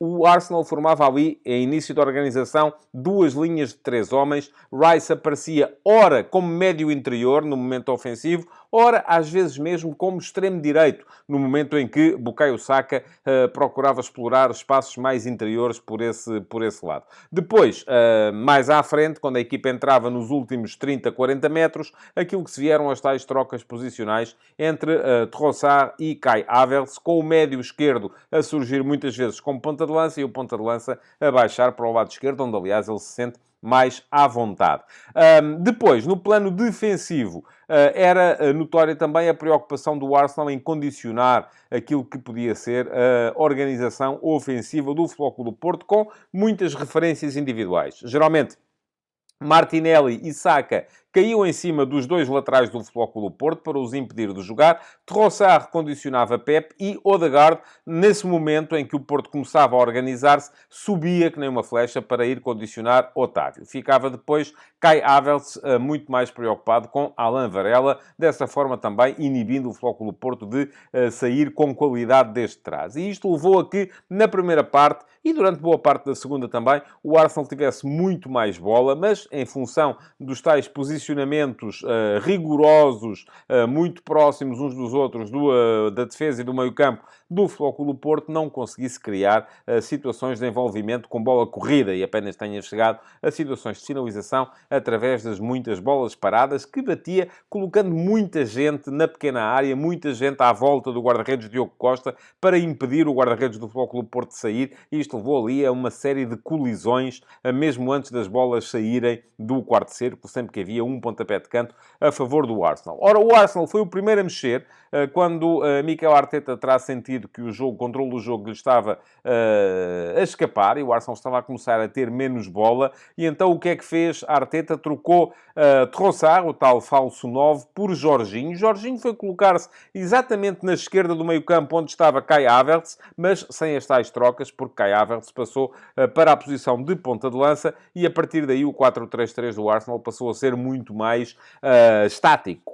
O Arsenal formava ali, em início da organização, 2 linhas de 3 homens. Rice aparecia ora como médio interior, no momento ofensivo, ora, às vezes mesmo, como extremo direito, no momento em que Bukayo Saka procurava explorar espaços mais interiores por esse lado. Depois, mais à frente, quando a equipa entrava nos últimos 30, 40 metros, aquilo que se vieram as tais trocas posicionais entre Trossard e Kai Havertz, com o médio esquerdo a surgir muitas vezes como ponta de lança e o ponta de lança a baixar para o lado esquerdo, onde, aliás, ele se sente mais à vontade. Depois, no plano defensivo, era notória também a preocupação do Arsenal em condicionar aquilo que podia ser a organização ofensiva do Futebol Clube do Porto, com muitas referências individuais. Geralmente, Martinelli e Saka caíam em cima dos 2 laterais do Futebol Clube do Porto para os impedir de jogar. Trossard condicionava Pep e Odegaard, nesse momento em que o Porto começava a organizar-se, subia que nem uma flecha para ir condicionar Otávio. Ficava depois Kai Havertz muito mais preocupado com Alain Varela, dessa forma também inibindo o Futebol Clube do Porto de sair com qualidade desde trás. E isto levou a que, na primeira parte, e durante boa parte da segunda também, o Arsenal tivesse muito mais bola, mas em função dos tais posicionamentos rigorosos, muito próximos uns dos outros, da defesa e do meio-campo do Futebol Clube do Porto, não conseguisse criar situações de envolvimento com bola corrida e apenas tenha chegado a situações de finalização através das muitas bolas paradas que batia, colocando muita gente na pequena área, muita gente à volta do guarda-redes Diogo Costa para impedir o guarda-redes do Futebol Clube do Porto de sair, e isto levou ali a uma série de colisões, mesmo antes das bolas saírem do quarto círculo, sempre que havia um pontapé de canto a favor do Arsenal. Ora, o Arsenal foi o primeiro a mexer quando Mikel Arteta terá sentido que o controle do jogo lhe estava a escapar e o Arsenal estava a começar a ter menos bola, e então o que é que fez Arteta? Trocou Trossard, o tal falso 9, por Jorginho. Jorginho foi colocar-se exatamente na esquerda do meio-campo, onde estava Kai Havertz, mas sem as tais trocas, porque Kai Havertz passou para a posição de ponta de lança, e a partir daí o 4-3-3 do Arsenal passou a ser muito mais estático,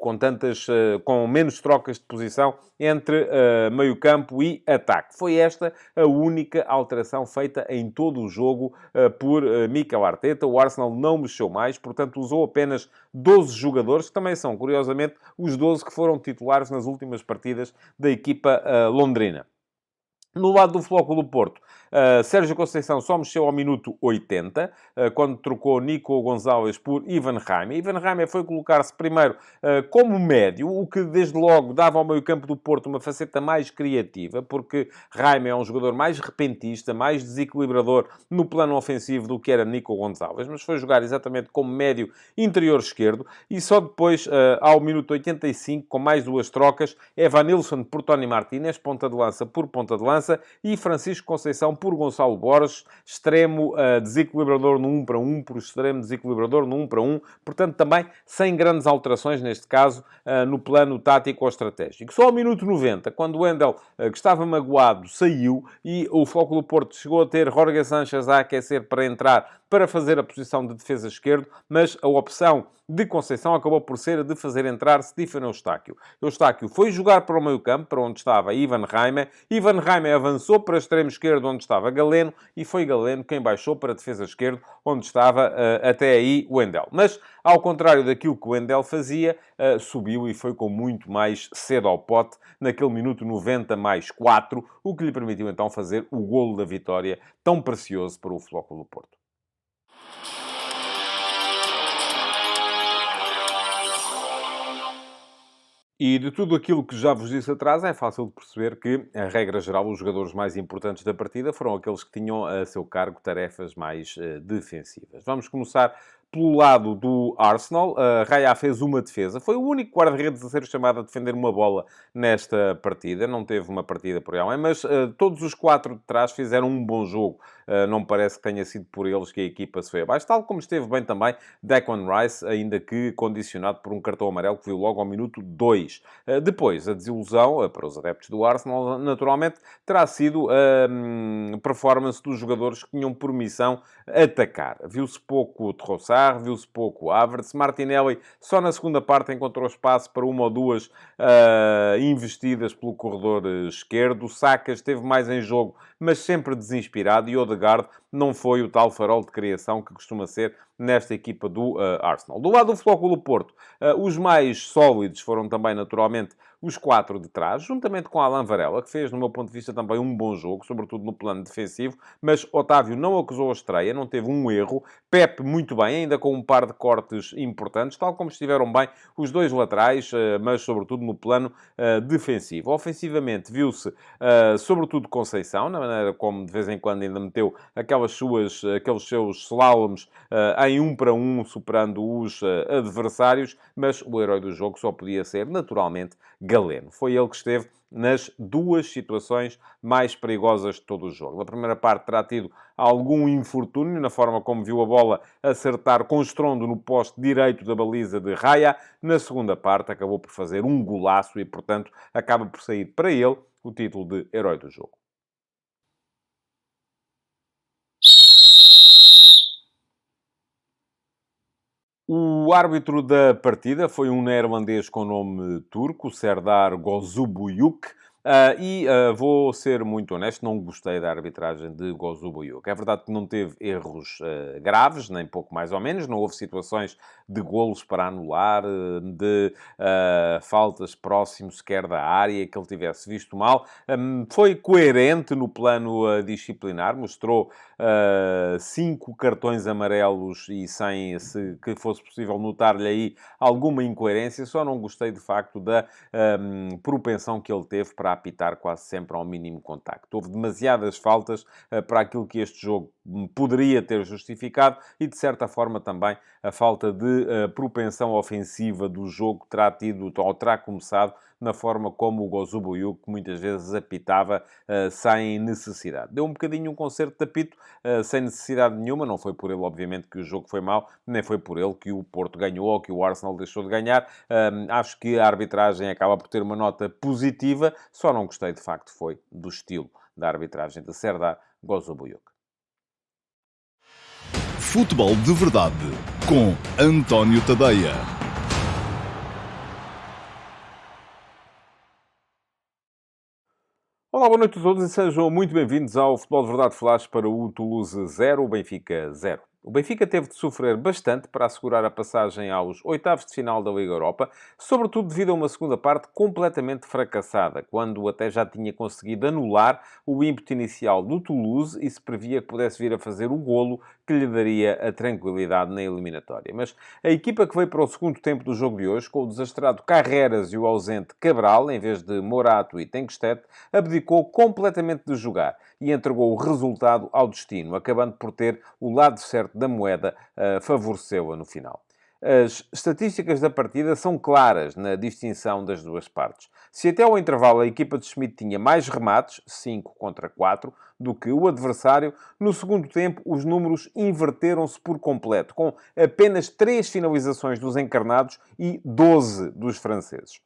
com menos trocas de posição entre meio-campo e ataque. Foi esta a única alteração feita em todo o jogo por Mikel Arteta. O Arsenal não mexeu mais, portanto usou apenas 12 jogadores, que também são, curiosamente, os 12 que foram titulares nas últimas partidas da equipa londrina. No lado do Futebol Clube do Porto, Sérgio Conceição só mexeu ao minuto 80, quando trocou Nico Gonzalez por Ivan Raime. Ivan Raime foi colocar-se primeiro como médio, o que desde logo dava ao meio-campo do Porto uma faceta mais criativa, porque Raime é um jogador mais repentista, mais desequilibrador no plano ofensivo do que era Nico Gonzalez, mas foi jogar exatamente como médio interior esquerdo, e só depois, ao minuto 85, com mais 2 trocas, Evanilson por Tony Martínez, ponta de lança por ponta de lança, França, e Francisco Conceição por Gonçalo Borges, extremo desequilibrador no 1 para 1, por extremo desequilibrador no 1 para 1, portanto também sem grandes alterações, neste caso, no plano tático ou estratégico. Só ao minuto 90, quando o Wendel, que estava magoado, saiu e o Flóculo Porto chegou a ter Jorge Sanchez a aquecer para entrar para fazer a posição de defesa esquerdo, mas a opção de Conceição acabou por ser a de fazer entrar Stefano Eustáquio. Eustáquio foi jogar para o meio-campo, para onde estava Ivan Reimer. Ivan Reimer avançou para o extremo esquerdo, onde estava Galeno, e foi Galeno quem baixou para a defesa esquerda, onde estava até aí o Wendel. Mas, ao contrário daquilo que o Wendel fazia, subiu e foi com muito mais cedo ao pote, naquele minuto 90 mais 4, o que lhe permitiu então fazer o golo da vitória, tão precioso para o Flóculo Porto. E de tudo aquilo que já vos disse atrás, é fácil de perceber que, a regra geral, os jogadores mais importantes da partida foram aqueles que tinham a seu cargo tarefas mais defensivas. Vamos começar pelo lado do Arsenal. Raya fez uma defesa. Foi o único guarda-redes a ser chamado a defender uma bola nesta partida. Não teve uma partida por ela, mas todos os 4 de trás fizeram um bom jogo. Não parece que tenha sido por eles que a equipa se foi abaixo. Tal como esteve bem também Declan Rice, ainda que condicionado por um cartão amarelo que viu logo ao minuto 2. Depois, a desilusão para os adeptos do Arsenal, naturalmente, terá sido a performance dos jogadores que tinham por missão atacar. Viu-se pouco o Trossard, viu-se pouco o Havertz. Martinelli, só na segunda parte, encontrou espaço para uma ou duas investidas pelo corredor esquerdo. Saka esteve mais em jogo, mas sempre desinspirado. E Odegaard não foi o tal farol de criação que costuma ser nesta equipa do Arsenal. Do lado do Flóculo Porto, os mais sólidos foram também, naturalmente, os 4 de trás, juntamente com Alan Varela, que fez, no meu ponto de vista, também um bom jogo, sobretudo no plano defensivo, mas Otávio não acusou a estreia, não teve um erro. Pepe, muito bem, ainda com um par de cortes importantes, tal como estiveram bem os dois laterais, mas, sobretudo, no plano defensivo. Ofensivamente, viu-se, sobretudo, Conceição, na maneira como, de vez em quando, ainda meteu aqueles seus slaloms em 1 para 1, superando os adversários, mas o herói do jogo só podia ser, naturalmente, Galeno. Foi ele que esteve nas 2 situações mais perigosas de todo o jogo. Na primeira parte terá tido algum infortúnio na forma como viu a bola acertar com estrondo no poste direito da baliza de Raya. Na segunda parte acabou por fazer um golaço e, portanto, acaba por sair para ele o título de herói do jogo. O árbitro da partida foi um neerlandês com nome turco, Serdar Gozubuyuk. Vou ser muito honesto, não gostei da arbitragem de Gozubuyuk. É verdade que não teve erros graves, nem pouco mais ou menos. Não houve situações de golos para anular, de faltas próximos sequer da área, que ele tivesse visto mal. Foi coerente no plano disciplinar, mostrou 5 cartões amarelos e sem que fosse possível notar-lhe aí alguma incoerência. Só não gostei, de facto, da propensão que ele teve para apitar quase sempre ao mínimo contacto. Houve demasiadas faltas para aquilo que este jogo poderia ter justificado e, de certa forma, também a falta de propensão ofensiva do jogo terá tido, ou terá começado, na forma como o Gozubuyuk muitas vezes apitava sem necessidade. Deu um bocadinho um concerto de apito sem necessidade nenhuma. Não foi por ele, obviamente, que o jogo foi mau, nem foi por ele que o Porto ganhou ou que o Arsenal deixou de ganhar. Acho que a arbitragem acaba por ter uma nota positiva, só não gostei, de facto, foi do estilo da arbitragem de Serdar Gozubuyuk. Futebol de Verdade, com António Tadeia. Olá, boa noite a todos e sejam muito bem-vindos ao Futebol de Verdade Flash para o Toulouse 0, o Benfica 0. O Benfica teve de sofrer bastante para assegurar a passagem aos oitavos de final da Liga Europa, sobretudo devido a uma segunda parte completamente fracassada, quando até já tinha conseguido anular o ímpeto inicial do Toulouse e se previa que pudesse vir a fazer o golo que lhe daria a tranquilidade na eliminatória. Mas a equipa que veio para o segundo tempo do jogo de hoje, com o desastrado Carreras e o ausente Cabral, em vez de Morato e Tenkstedt, abdicou completamente de jogar e entregou o resultado ao destino, acabando por ter o lado certo da moeda, favoreceu-a no final. As estatísticas da partida são claras na distinção das duas partes. Se até ao intervalo a equipa de Schmidt tinha mais remates, 5 contra 4, do que o adversário, no segundo tempo os números inverteram-se por completo, com apenas 3 finalizações dos encarnados e 12 dos franceses.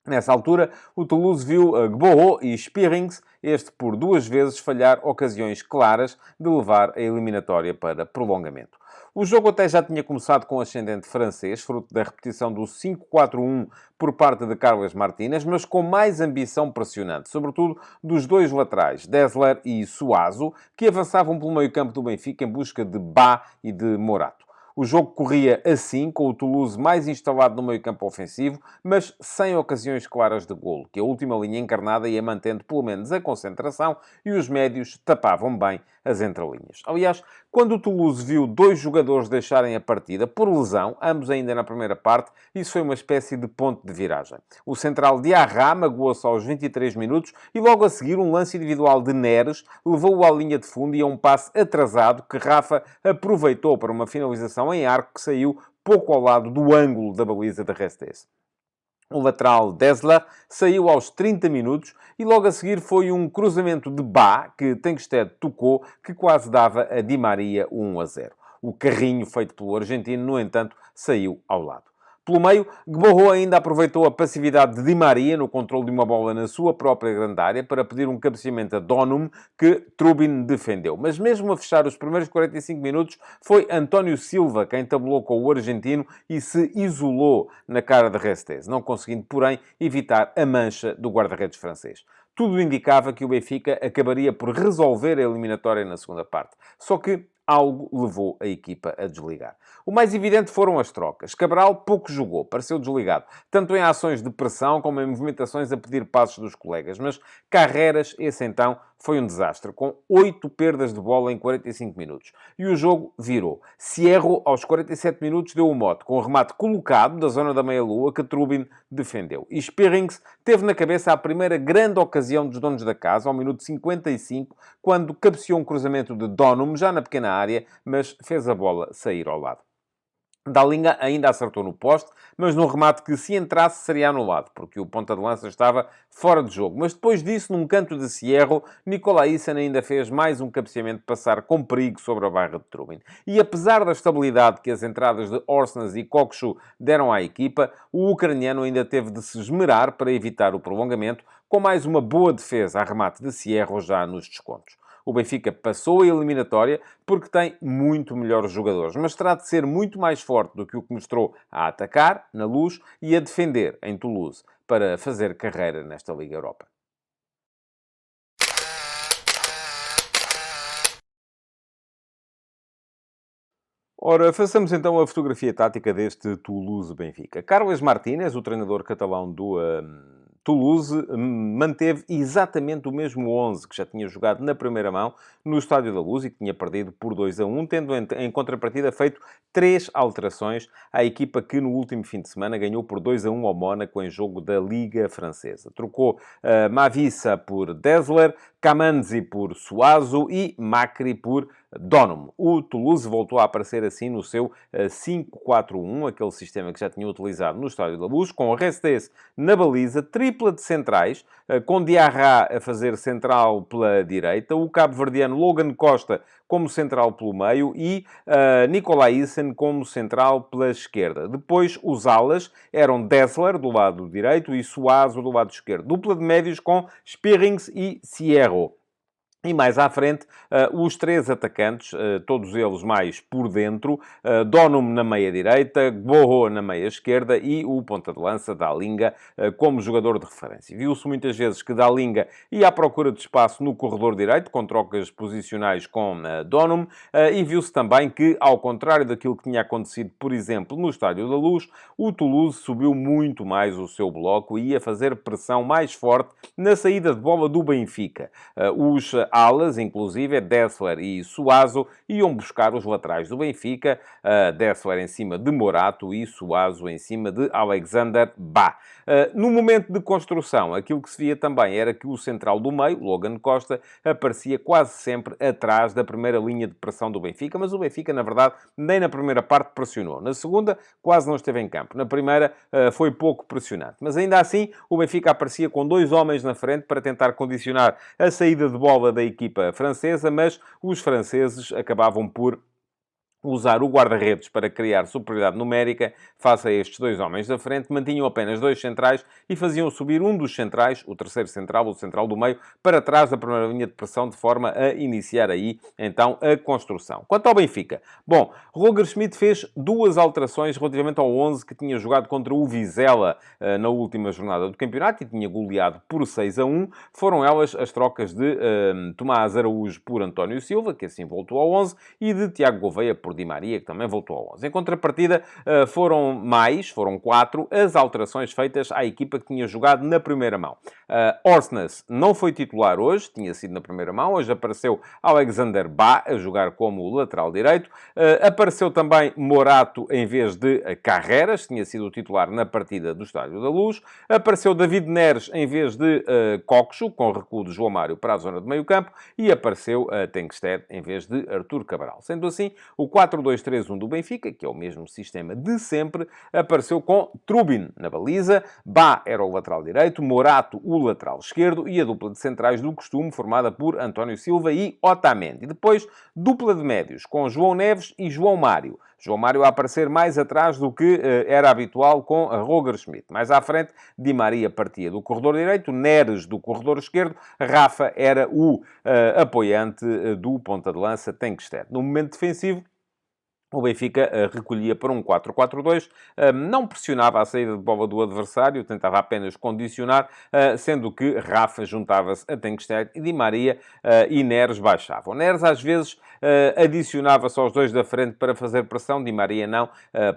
Nessa altura, o Toulouse viu Gboho e Spearings, este por 2 vezes falhar ocasiões claras de levar a eliminatória para prolongamento. O jogo até já tinha começado com ascendente francês, fruto da repetição do 5-4-1 por parte de Carles Martínez, mas com mais ambição pressionante, sobretudo dos dois laterais, Dessler e Suazo, que avançavam pelo meio-campo do Benfica em busca de Bá e de Morato. O jogo corria assim, com o Toulouse mais instalado no meio-campo ofensivo, mas sem ocasiões claras de golo, que a última linha encarnada ia mantendo pelo menos a concentração e os médios tapavam bem as entrelinhas. Aliás, quando o Toulouse viu 2 jogadores deixarem a partida por lesão, ambos ainda na primeira parte, isso foi uma espécie de ponto de viragem. O central Diarra magoou-se aos 23 minutos e logo a seguir um lance individual de Neres levou-o à linha de fundo e a um passe atrasado que Rafa aproveitou para uma finalização em arco que saiu pouco ao lado do ângulo da baliza de Restes. O lateral Dessler saiu aos 30 minutos e logo a seguir foi um cruzamento de Bá, que Tengsted tocou, que quase dava a Di Maria 1-0. O carrinho feito pelo argentino, no entanto, saiu ao lado. Pelo meio, Gboho ainda aproveitou a passividade de Di Maria no controle de uma bola na sua própria grande área para pedir um cabeceamento a Donum, que Trubin defendeu. Mas mesmo a fechar os primeiros 45 minutos, foi António Silva quem tabulou com o argentino e se isolou na cara de Restes, não conseguindo, porém, evitar a mancha do guarda-redes francês. Tudo indicava que o Benfica acabaria por resolver a eliminatória na segunda parte. Só que algo levou a equipa a desligar. O mais evidente foram as trocas. Cabral pouco jogou, pareceu desligado, tanto em ações de pressão como em movimentações a pedir passos dos colegas. Mas Carreras, esse então, foi um desastre, com 8 perdas de bola em 45 minutos. E o jogo virou. Cierro, aos 47 minutos, deu o mote, com o remate colocado da zona da meia-lua que Trubin defendeu. E Spearings teve na cabeça a primeira grande ocasião dos donos da casa, ao minuto 55, quando cabeceou um cruzamento de Donum, já na pequena área, mas fez a bola sair ao lado. Dallinga ainda acertou no poste, mas num remate que, se entrasse, seria anulado, porque o ponta de lança estava fora de jogo. Mas depois disso, num canto de Cierro, Nicolaisen ainda fez mais um cabeceamento de passar com perigo sobre a barra de Trubin. E apesar da estabilidade que as entradas de Orsnes e Kokshu deram à equipa, o ucraniano ainda teve de se esmerar para evitar o prolongamento, com mais uma boa defesa a remate de Cierro já nos descontos. O Benfica passou a eliminatória porque tem muito melhores jogadores, mas terá de ser muito mais forte do que o que mostrou a atacar, na Luz, e a defender, em Toulouse, para fazer carreira nesta Liga Europa. Ora, façamos então a fotografia tática deste Toulouse-Benfica. Carles Martínez, o treinador catalão do Toulouse, manteve exatamente o mesmo 11 que já tinha jogado na primeira mão no Estádio da Luz e que tinha perdido por 2-1, tendo em contrapartida feito 3 alterações à equipa que no último fim de semana ganhou por 2-1 ao Mónaco em jogo da Liga Francesa. Trocou Mavissa por Dessler, Kamanzi por Suazo e Macri por Donum. O Toulouse voltou a aparecer assim no seu 5-4-1, aquele sistema que já tinha utilizado no Estádio da Luz, com Restes na baliza, tripla de centrais, com Diarra a fazer central pela direita, o cabo-verdiano Logan Costa como central pelo meio e Nicolaisen como central pela esquerda. Depois, os alas eram Dessler do lado direito e Suazo do lado esquerdo. Dupla de médios com Spearings e Cierro. E mais à frente, os 3 atacantes, todos eles mais por dentro, Donum na meia-direita, Gboho na meia-esquerda e o ponta de lança, Dallinga, como jogador de referência. Viu-se muitas vezes que Dallinga ia à procura de espaço no corredor direito, com trocas posicionais com Donum, e viu-se também que, ao contrário daquilo que tinha acontecido, por exemplo, no Estádio da Luz, o Toulouse subiu muito mais o seu bloco e ia fazer pressão mais forte na saída de bola do Benfica. Os alas, inclusive Dessler e Suazo, iam buscar os laterais do Benfica, Dessler em cima de Morato e Suazo em cima de Alexander Bá. No momento de construção, aquilo que se via também era que o central do meio, Logan Costa, aparecia quase sempre atrás da primeira linha de pressão do Benfica, mas o Benfica, na verdade, nem na primeira parte pressionou. Na segunda, quase não esteve em campo. Na primeira, foi pouco pressionante. Mas ainda assim, o Benfica aparecia com 2 homens na frente para tentar condicionar a saída de bola da equipa francesa, mas os franceses acabavam por usar o guarda-redes para criar superioridade numérica face a estes 2 homens da frente, mantinham apenas 2 centrais e faziam subir um dos centrais, o terceiro central, o central do meio, para trás da primeira linha de pressão, de forma a iniciar aí, então, a construção. Quanto ao Benfica, bom, Roger Schmidt fez 2 alterações relativamente ao 11 que tinha jogado contra o Vizela na última jornada do campeonato e tinha goleado por 6-1. Foram elas as trocas de Tomás Araújo por António Silva, que assim voltou ao 11, e de Tiago Gouveia por Di Maria, que também voltou ao 11. Em contrapartida, foram 4, as alterações feitas à equipa que tinha jogado na primeira mão. Orsnes não foi titular hoje, tinha sido na primeira mão. Hoje apareceu Alexander Bá a jogar como lateral direito. Apareceu também Morato em vez de Carreras, tinha sido o titular na partida do Estádio da Luz. Apareceu David Neres em vez de Coxo, com recuo de João Mário para a zona de meio campo. E apareceu Tengsted em vez de Artur Cabral. Sendo assim, o 4-2-3-1 do Benfica, que é o mesmo sistema de sempre, apareceu com Trubin na baliza, Bá era o lateral direito, Morato o lateral esquerdo e a dupla de centrais do costume, formada por António Silva e Otamendi. Depois, dupla de médios, com João Neves e João Mário. João Mário a aparecer mais atrás do que era habitual com a Roger Schmidt. Mais à frente, Di Maria partia do corredor direito, Neres do corredor esquerdo, Rafa era o apoiante do ponta de lança Tengsted. No momento defensivo, o Benfica recolhia para um 4-4-2, não pressionava a saída de bola do adversário, tentava apenas condicionar, sendo que Rafa juntava-se a Tengsted e Di Maria e Neres baixavam. Neres, às vezes, adicionava-se aos 2 da frente para fazer pressão, Di Maria não,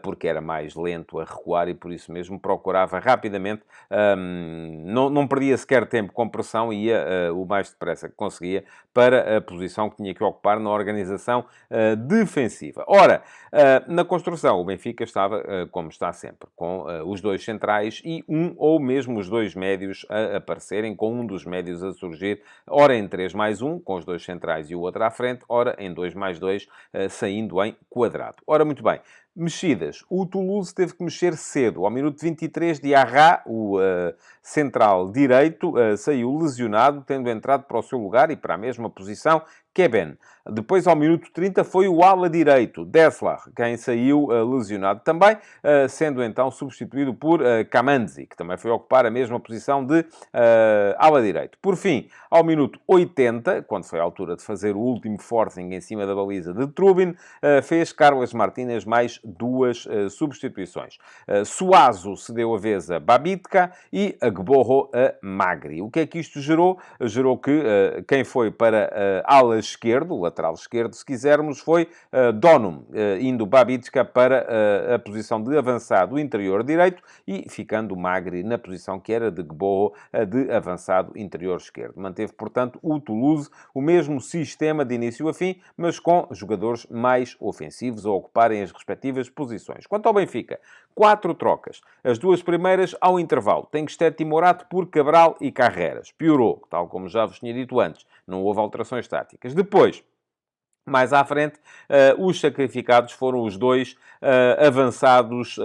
porque era mais lento a recuar e por isso mesmo procurava rapidamente, não perdia sequer tempo com pressão e ia o mais depressa que conseguia para a posição que tinha que ocupar na organização defensiva. Ora, na construção, o Benfica estava, como está sempre, com os 2 centrais e um ou mesmo os 2 médios a aparecerem, com um dos médios a surgir, ora em 3+1, com os 2 centrais e o outro à frente, ora em 2+2, saindo em quadrado. Ora, muito bem. Mexidas. O Toulouse teve que mexer cedo. Ao minuto 23, Diarra, o central direito, saiu lesionado, tendo entrado para o seu lugar e para a mesma posição Keben. Depois, ao minuto 30, foi o ala direito, Dessler, quem saiu lesionado também, sendo então substituído por Kamanzi, que também foi ocupar a mesma posição de ala direito. Por fim, ao minuto 80, quando foi a altura de fazer o último forcing em cima da baliza de Trubin, fez Carlos Martínez mais 2 substituições. Suazo cedeu a vez a Babitka e a Gborro a Magri. O que é que isto gerou? Gerou que quem foi para ala esquerdo, lateral esquerdo, se quisermos, foi Donum, indo Babitka para a posição de avançado interior direito e ficando Magri na posição que era de Gborro, de avançado interior esquerdo. Manteve, portanto, o Toulouse o mesmo sistema de início a fim, mas com jogadores mais ofensivos a ocuparem as respectivas posições. Quanto ao Benfica, 4 trocas. As 2 primeiras ao intervalo. Tengsted e Morato por Cabral e Carreras. Piorou, tal como já vos tinha dito antes. Não houve alterações táticas. Depois, mais à frente, os sacrificados foram os 2 avançados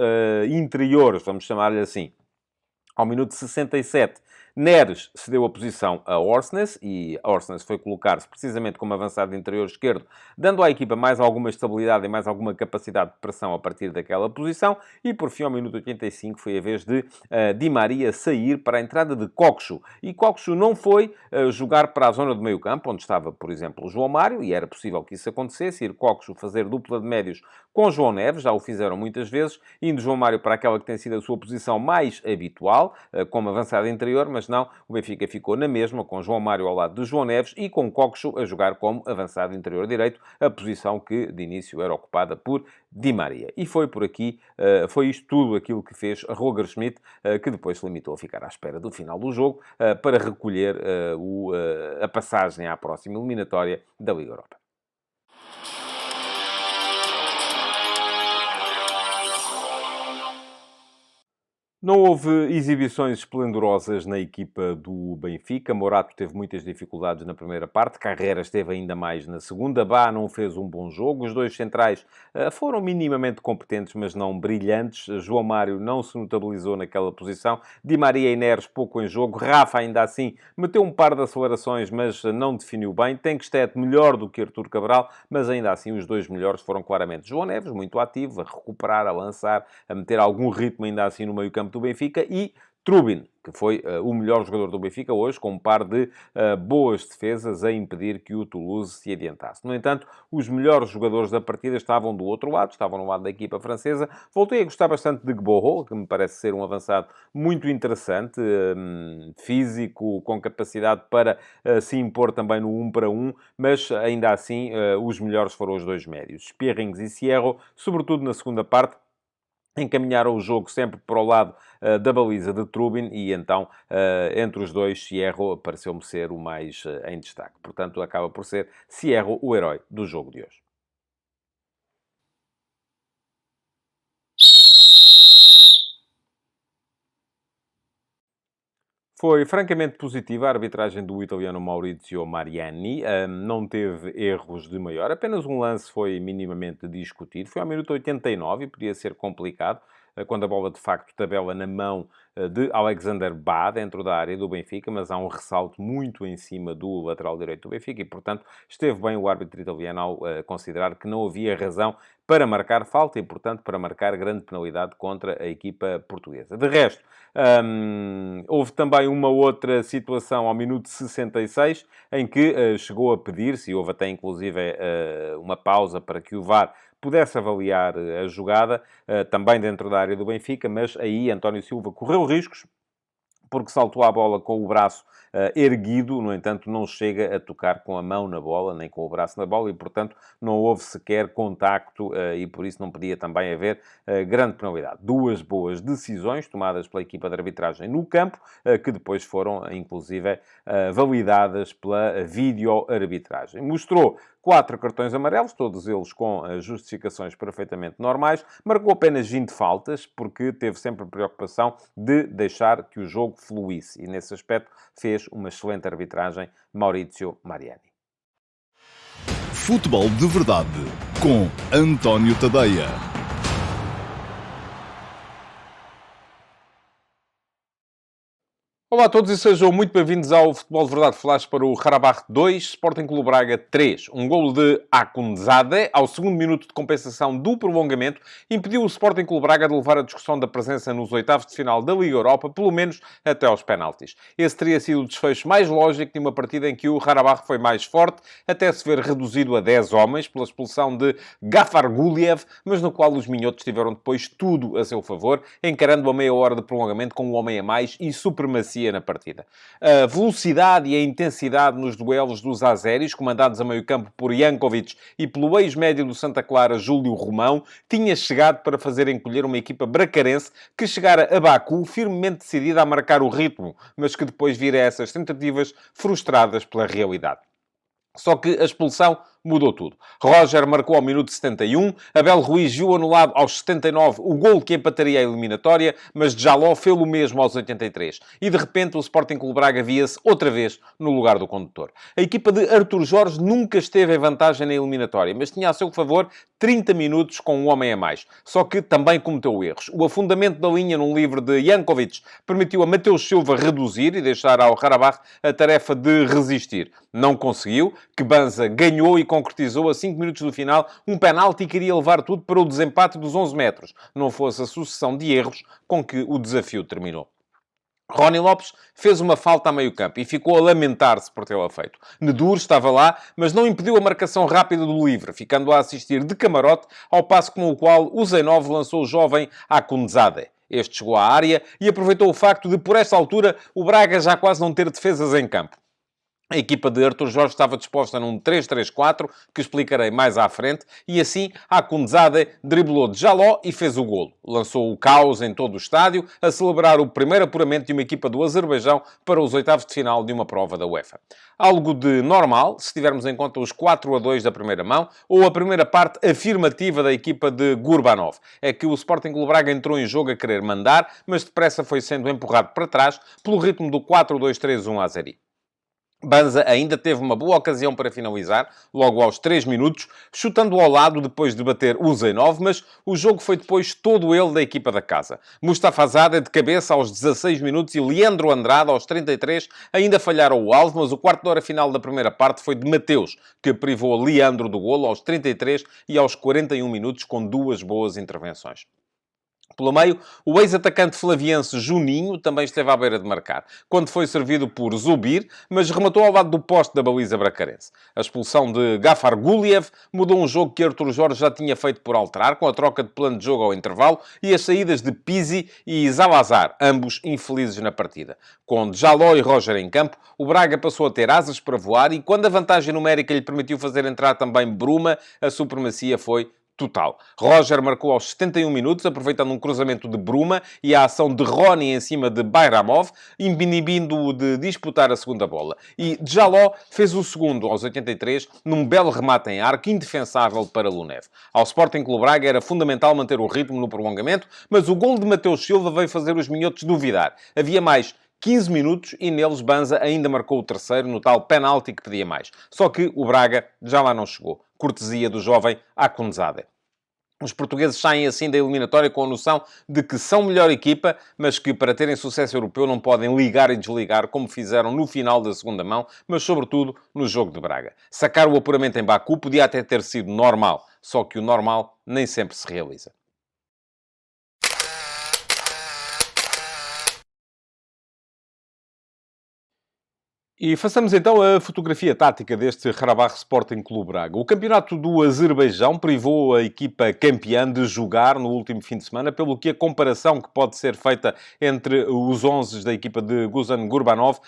interiores, vamos chamar-lhe assim. Ao minuto 67, Neres cedeu a posição a Orsnes e Orsnes foi colocar-se precisamente como avançado interior esquerdo, dando à equipa mais alguma estabilidade e mais alguma capacidade de pressão a partir daquela posição. E, por fim, ao minuto 85, foi a vez de Di Maria sair para a entrada de Coxo. E Coxo não foi jogar para a zona do meio-campo, onde estava, por exemplo, o João Mário, e era possível que isso acontecesse, ir Coxo fazer dupla de médios com João Neves, já o fizeram muitas vezes, indo João Mário para aquela que tem sido a sua posição mais habitual, como avançado interior, mas mas não, o Benfica ficou na mesma, com João Mário ao lado de João Neves e com Coxo a jogar como avançado interior direito, a posição que de início era ocupada por Di Maria. E foi por aqui, foi isto tudo aquilo que fez Roger Schmidt, que depois se limitou a ficar à espera do final do jogo para recolher a passagem à próxima eliminatória da Liga Europa. Não houve exibições esplendorosas na equipa do Benfica. Morato teve muitas dificuldades na primeira parte. Carreras teve ainda mais na segunda. Bá não fez um bom jogo. Os dois centrais foram minimamente competentes, mas não brilhantes. João Mário não se notabilizou naquela posição. Di Maria e Neres pouco em jogo. Rafa, ainda assim, meteu um par de acelerações, mas não definiu bem. Tenkstedt melhor do que Artur Cabral, mas ainda assim os dois melhores foram claramente João Neves, muito ativo, a recuperar, a lançar, a meter algum ritmo ainda assim no meio-campo do Benfica, e Trubin, que foi o melhor jogador do Benfica hoje, com um par de boas defesas a impedir que o Toulouse se adiantasse. No entanto, os melhores jogadores da partida estavam do outro lado, estavam no lado da equipa francesa. Voltei a gostar bastante de Gboho, que me parece ser um avançado muito interessante, físico, com capacidade para se impor também no 1 para 1, mas ainda assim os melhores foram os dois médios, Spearings e Sierro, sobretudo na segunda parte. Encaminharam o jogo sempre para o lado da baliza de Trubin e então, entre os dois, Sierro pareceu-me ser o mais em destaque. Portanto, acaba por ser Sierro o herói do jogo de hoje. Foi francamente positiva a arbitragem do italiano Maurizio Mariani. Não teve erros de maior. Apenas um lance foi minimamente discutido. Foi ao minuto 89 e podia ser complicado, quando a bola de facto tabela na mão de Alexander Bá, dentro da área do Benfica, mas há um ressalto muito em cima do lateral direito do Benfica e, portanto, esteve bem o árbitro italiano ao considerar que não havia razão para marcar falta e, portanto, para marcar grande penalidade contra a equipa portuguesa. De resto, houve também uma outra situação ao minuto 66, em que chegou a pedir-se, e houve até inclusive uma pausa para que o VAR pudesse avaliar a jogada, também dentro da área do Benfica, mas aí António Silva correu riscos, porque saltou à bola com o braço erguido, no entanto, não chega a tocar com a mão na bola, nem com o braço na bola, e, portanto, não houve sequer contacto, e por isso não podia também haver grande penalidade. Duas boas decisões tomadas pela equipa de arbitragem no campo, que depois foram, inclusive, validadas pela vídeo-arbitragem. Mostrou 4 cartões amarelos, todos eles com justificações perfeitamente normais. Marcou apenas 20 faltas, porque teve sempre a preocupação de deixar que o jogo fluísse. E, nesse aspecto, fez uma excelente arbitragem Maurizio Mariani. Futebol de Verdade, com António Tadeia. Olá a todos e sejam muito bem-vindos ao Futebol de Verdade Flash para o Karabakh 2, Sporting Clube Braga 3. Um golo de Akundzade ao segundo minuto de compensação do prolongamento impediu o Sporting Clube Braga de levar a discussão da presença nos oitavos de final da Liga Europa, pelo menos até aos penaltis. Esse teria sido o desfecho mais lógico de uma partida em que o Karabakh foi mais forte, até se ver reduzido a 10 homens pela expulsão de Gafar Guliev, mas no qual os minhotos tiveram depois tudo a seu favor, encarando a meia hora de prolongamento com um homem a mais e supremacia na partida. A velocidade e a intensidade nos duelos dos azeris, comandados a meio campo por Jankovic e pelo ex-médio do Santa Clara, Júlio Romão, tinha chegado para fazer encolher uma equipa bracarense que chegara a Baku firmemente decidida a marcar o ritmo, mas que depois vira essas tentativas frustradas pela realidade. Só que a expulsão mudou tudo. Roger marcou ao minuto 71, Abel Ruiz viu anulado aos 79 o golo que empataria a eliminatória, mas Jaló fez o mesmo aos 83. E de repente o Sporting Clube Braga via-se outra vez no lugar do condutor. A equipa de Artur Jorge nunca esteve em vantagem na eliminatória, mas tinha a seu favor 30 minutos com um homem a mais. Só que também cometeu erros. O afundamento da linha num livre de Jankovic permitiu a Mateus Silva reduzir e deixar ao Karabakh a tarefa de resistir. Não conseguiu, que Banza ganhou e concretizou a 5 minutos do final um penalti e queria levar tudo para o desempate dos 11 metros. Não fosse a sucessão de erros com que o desafio terminou. Rony Lopes fez uma falta a meio campo e ficou a lamentar-se por tê-la feito. Nedur estava lá, mas não impediu a marcação rápida do livre, ficando a assistir de camarote ao passo com o qual o Zenov lançou o jovem Akundzade. Este chegou à área e aproveitou o facto de, por esta altura, o Braga já quase não ter defesas em campo. A equipa de Artur Jorge estava disposta num 3-3-4, que explicarei mais à frente, e assim Akhundzade driblou de Jaló e fez o golo. Lançou o caos em todo o estádio, a celebrar o primeiro apuramento de uma equipa do Azerbaijão para os oitavos de final de uma prova da UEFA. Algo de normal, se tivermos em conta os 4-2 da primeira mão, ou a primeira parte afirmativa da equipa de Gurbanov. É que o Sporting Clube Braga entrou em jogo a querer mandar, mas depressa foi sendo empurrado para trás pelo ritmo do 4-2-3-1 azeri. Banza ainda teve uma boa ocasião para finalizar, logo aos 3 minutos, chutando ao lado depois de bater o Zainov, mas o jogo foi depois todo ele da equipa da casa. Mustafazada de cabeça aos 16 minutos e Leandro Andrade aos 33 ainda falharam o alvo, mas o quarto de hora final da primeira parte foi de Mateus, que privou Leandro do golo aos 33 e aos 41 minutos com duas boas intervenções. Pelo meio, o ex-atacante flaviense Juninho também esteve à beira de marcar, quando foi servido por Zubir, mas rematou ao lado do poste da baliza bracarense. A expulsão de Gafar Guliev mudou um jogo que Artur Jorge já tinha feito por alterar, com a troca de plano de jogo ao intervalo e as saídas de Pizzi e Zalazar, ambos infelizes na partida. Com Jaló e Roger em campo, o Braga passou a ter asas para voar e, quando a vantagem numérica lhe permitiu fazer entrar também Bruma, a supremacia foi total. Roger marcou aos 71 minutos, aproveitando um cruzamento de Bruma e a ação de Roni em cima de Bayramov, inibindo-o de disputar a segunda bola. E Jaló fez o segundo aos 83, num belo remate em arco, indefensável para Lunev. Ao Sporting Clube Braga era fundamental manter o ritmo no prolongamento, mas o gol de Mateus Silva veio fazer os minhotos duvidar. Havia mais 15 minutos e neles Banza ainda marcou o terceiro no tal penalti que pedia mais. Só que o Braga já lá não chegou. Cortesia do jovem Akhundzade. Os portugueses saem assim da eliminatória com a noção de que são melhor equipa, mas que para terem sucesso europeu não podem ligar e desligar como fizeram no final da segunda mão, mas sobretudo no jogo de Braga. Sacar o apuramento em Baku podia até ter sido normal, só que o normal nem sempre se realiza. E façamos então a fotografia tática deste Karabakh Sporting Clube Braga. O campeonato do Azerbaijão privou a equipa campeã de jogar no último fim de semana, pelo que a comparação que pode ser feita entre os 11 da equipa de Guzan Gurbanov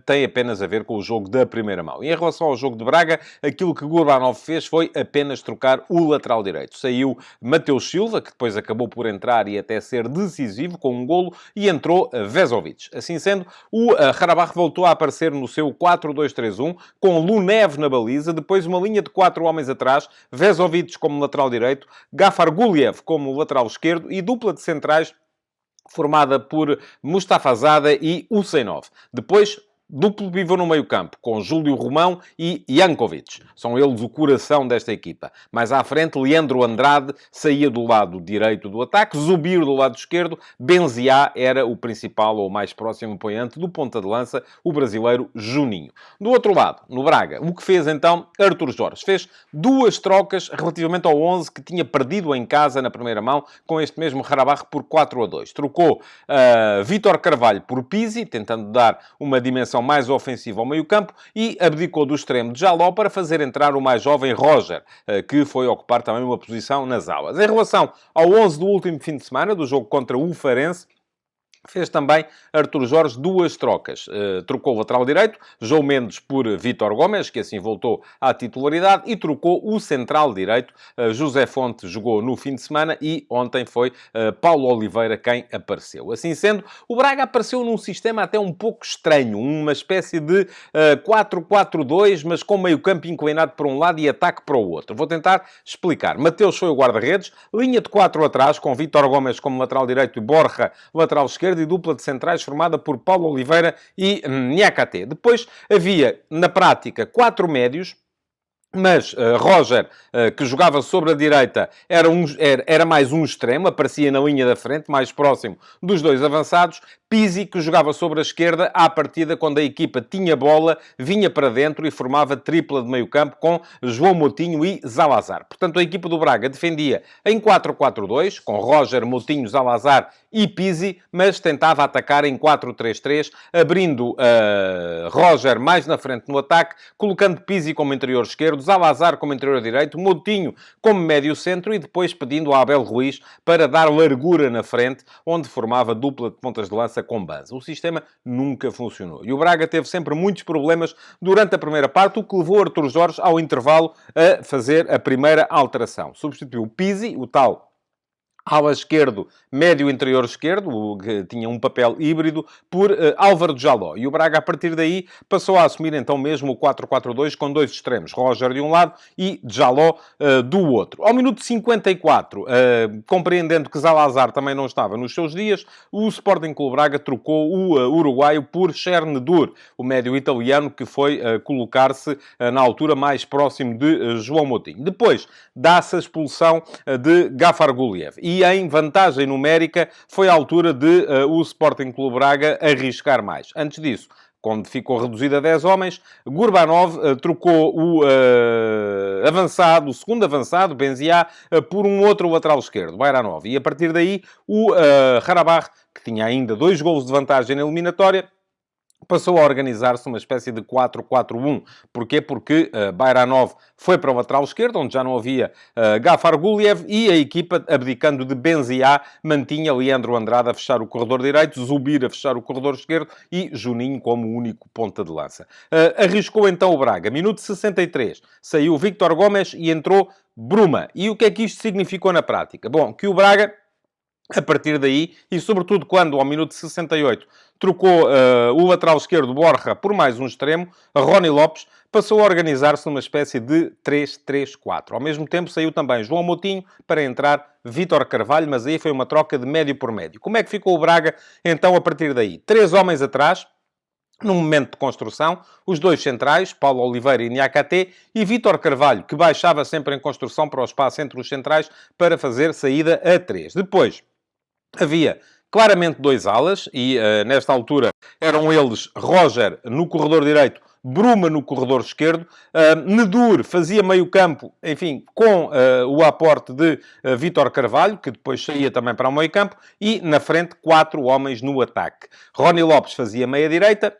tem apenas a ver com o jogo da primeira mão. E em relação ao jogo de Braga, aquilo que Gurbanov fez foi apenas trocar o lateral direito. Saiu Mateus Silva, que depois acabou por entrar e até ser decisivo com um golo, e entrou Vezovic. Assim sendo, o Karabakh voltou a aparecer no seu 4-2-3-1, com Lunev na baliza, depois uma linha de 4 homens atrás, Vezovic como lateral direito, Gafar Guliev como lateral esquerdo e dupla de centrais formada por Mustafazada e Husseinov. Depois, duplo pivô no meio-campo, com Júlio Romão e Jankovic. São eles o coração desta equipa. Mais à frente, Leandro Andrade saía do lado direito do ataque, Zubir do lado esquerdo, Benziá era o principal ou mais próximo apoiante do ponta de lança, o brasileiro Juninho. Do outro lado, no Braga, o que fez então Artur Jorge? Fez duas trocas relativamente ao 11 que tinha perdido em casa na primeira mão, com este mesmo Karabakh por 4-2. Trocou Vítor Carvalho por Pizzi, tentando dar uma dimensão mais ofensiva ao meio-campo, e abdicou do extremo de Jaló para fazer entrar o mais jovem Roger, que foi ocupar também uma posição nas alas. Em relação ao 11 do último fim de semana, do jogo contra o Farense, fez também Artur Jorge duas trocas. Trocou o lateral direito, João Mendes por Vítor Gomes, que assim voltou à titularidade, e trocou o central direito. José Fonte jogou no fim de semana e ontem foi Paulo Oliveira quem apareceu. Assim sendo, o Braga apareceu num sistema até um pouco estranho, uma espécie de 4-4-2, mas com meio campo inclinado para um lado e ataque para o outro. Vou tentar explicar. Mateus foi o guarda-redes, linha de 4 atrás, com Vítor Gomes como lateral direito e Borja lateral esquerdo, e dupla de centrais formada por Paulo Oliveira e Niakate. Depois havia, na prática, 4 médios, mas Roger, que jogava sobre a direita, era mais um extremo, aparecia na linha da frente, mais próximo dos dois avançados. Pizzi, que jogava sobre a esquerda, à partida, quando a equipa tinha bola, vinha para dentro e formava tripla de meio campo com João Moutinho e Zalazar. Portanto, a equipa do Braga defendia em 4-4-2, com Roger, Moutinho, Zalazar e Pizzi, mas tentava atacar em 4-3-3, abrindo Roger mais na frente no ataque, colocando Pizzi como interior esquerdo, Zalazar como interior direito, Moutinho como médio centro e depois pedindo a Abel Ruiz para dar largura na frente, onde formava dupla de pontas de lança com Banza. O sistema nunca funcionou. E o Braga teve sempre muitos problemas durante a primeira parte, o que levou Artur Jorge ao intervalo a fazer a primeira alteração. Substituiu Pizzi, o tal ala esquerdo, médio interior esquerdo, que tinha um papel híbrido, por Álvaro Jaló. E o Braga, a partir daí, passou a assumir então mesmo o 4-4-2 com dois extremos. Roger de um lado e Jaló do outro. Ao minuto 54, compreendendo que Zalazar também não estava nos seus dias, o Sporting Clube Braga trocou o uruguaio por Chernedur, o médio italiano que foi colocar-se na altura mais próximo de João Moutinho. Depois, dá-se a expulsão de Gafar Guliev. E em vantagem numérica, foi a altura de o Sporting Clube Braga arriscar mais. Antes disso, quando ficou reduzido a 10 homens, Gurbanov trocou o avançado, o segundo avançado, Benzia, por um outro lateral esquerdo, Bairanov. E a partir daí, o Karabakh, que tinha ainda 2 golos de vantagem na eliminatória, passou a organizar-se uma espécie de 4-4-1. Porquê? Porque Bairanov foi para o lateral esquerdo, onde já não havia Gafar Guliev, e a equipa, abdicando de Benzia, mantinha Leandro Andrade a fechar o corredor direito, Zubir a fechar o corredor esquerdo e Juninho como único ponta de lança. Arriscou então o Braga. Minuto 63. Saiu Victor Gomes e entrou Bruma. E o que é que isto significou na prática? Bom, que o Braga, a partir daí, e sobretudo quando, ao minuto 68, trocou o lateral esquerdo Borja por mais um extremo, Rony Lopes, passou a organizar-se numa espécie de 3-3-4. Ao mesmo tempo, saiu também João Moutinho para entrar Vítor Carvalho, mas aí foi uma troca de médio por médio. Como é que ficou o Braga, então, a partir daí? 3 homens atrás, num momento de construção, os dois centrais, Paulo Oliveira e Niakate, e Vítor Carvalho, que baixava sempre em construção para o espaço entre os centrais para fazer saída a 3. Depois, havia claramente 2 alas e, nesta altura, eram eles Roger no corredor direito, Bruma no corredor esquerdo. Nedur fazia meio campo, enfim, com o aporte de Vítor Carvalho, que depois saía também para o meio campo, e na frente 4 homens no ataque. Rony Lopes fazia meia direita,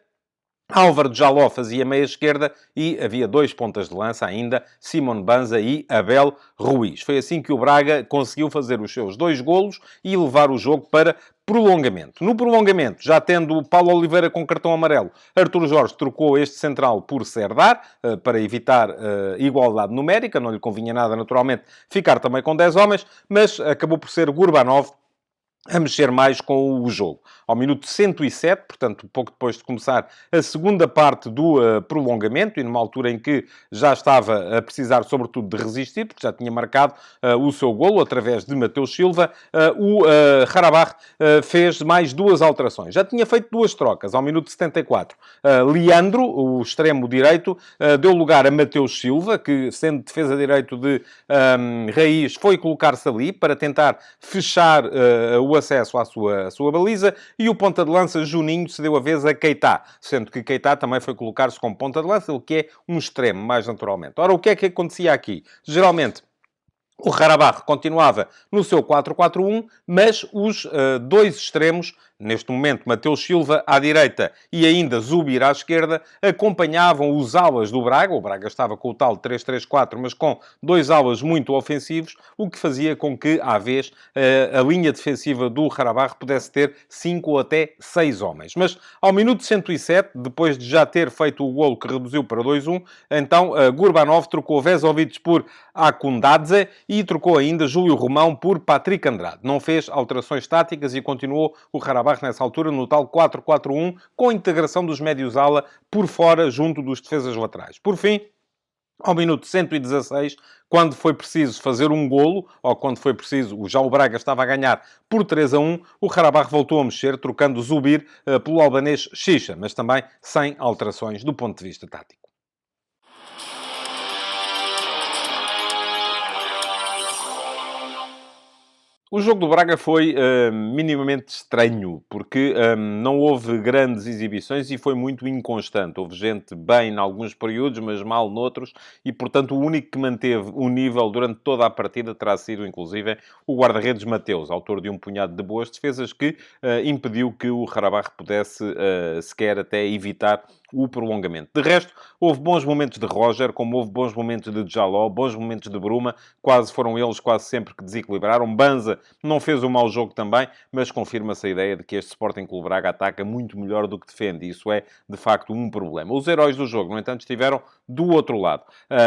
Álvaro Jaló fazia meia esquerda e havia 2 pontas de lança ainda, Simon Banza e Abel Ruiz. Foi assim que o Braga conseguiu fazer os seus 2 golos e levar o jogo para prolongamento. No prolongamento, já tendo Paulo Oliveira com cartão amarelo, Artur Jorge trocou este central por Serdar, para evitar igualdade numérica. Não lhe convinha nada, naturalmente, ficar também com 10 homens, mas acabou por ser Gurbanov a mexer mais com o jogo. Ao minuto 107, portanto, pouco depois de começar a segunda parte do prolongamento, e numa altura em que já estava a precisar, sobretudo, de resistir, porque já tinha marcado o seu golo através de Mateus Silva, o Karabakh fez mais 2 alterações. Já tinha feito 2 trocas. Ao minuto 74, Leandro, o extremo direito, deu lugar a Mateus Silva, que, sendo defesa direito de Raiz, foi colocar-se ali para tentar fechar o acesso à sua baliza, e o ponta de lança Juninho cedeu a vez a Keita, sendo que Keita também foi colocar-se como ponta de lança, o que é um extremo, mais naturalmente. Ora, o que é que acontecia aqui? Geralmente, o Karabakh continuava no seu 4-4-1, mas os 2 extremos, neste momento Mateus Silva à direita e ainda Zubir à esquerda, acompanhavam os alas do Braga. O Braga estava com o tal 3-3-4, mas com 2 alas muito ofensivos, o que fazia com que, à vez, a linha defensiva do Karabakh pudesse ter 5 ou até 6 homens. Mas, ao minuto 107, depois de já ter feito o golo que reduziu para 2-1, então Gurbanov trocou Vezovic por Akundadze e trocou ainda Júlio Romão por Patrick Andrade. Não fez alterações táticas e continuou o Karabakh nessa altura no tal 4-4-1, com a integração dos médios-ala por fora, junto dos defesas laterais. Por fim, ao minuto 116, quando foi preciso fazer um golo, ou quando foi preciso, já o Braga estava a ganhar por 3-1, o Karabakh voltou a mexer, trocando Zubir pelo albanês Xixa, mas também sem alterações do ponto de vista tático. O jogo do Braga foi minimamente estranho, porque não houve grandes exibições e foi muito inconstante. Houve gente bem em alguns períodos, mas mal noutros, e, portanto, o único que manteve o nível durante toda a partida terá sido, inclusive, o guarda-redes Mateus, autor de um punhado de boas defesas que impediu que o Karabakh pudesse sequer até evitar o prolongamento. De resto, houve bons momentos de Roger, como houve bons momentos de Djaló, bons momentos de Bruma, quase foram eles quase sempre que desequilibraram. Banza não fez um mau jogo também, mas confirma-se a ideia de que este Sporting Clube Braga ataca muito melhor do que defende. Isso é, de facto, um problema. Os heróis do jogo, no entanto, estiveram do outro lado.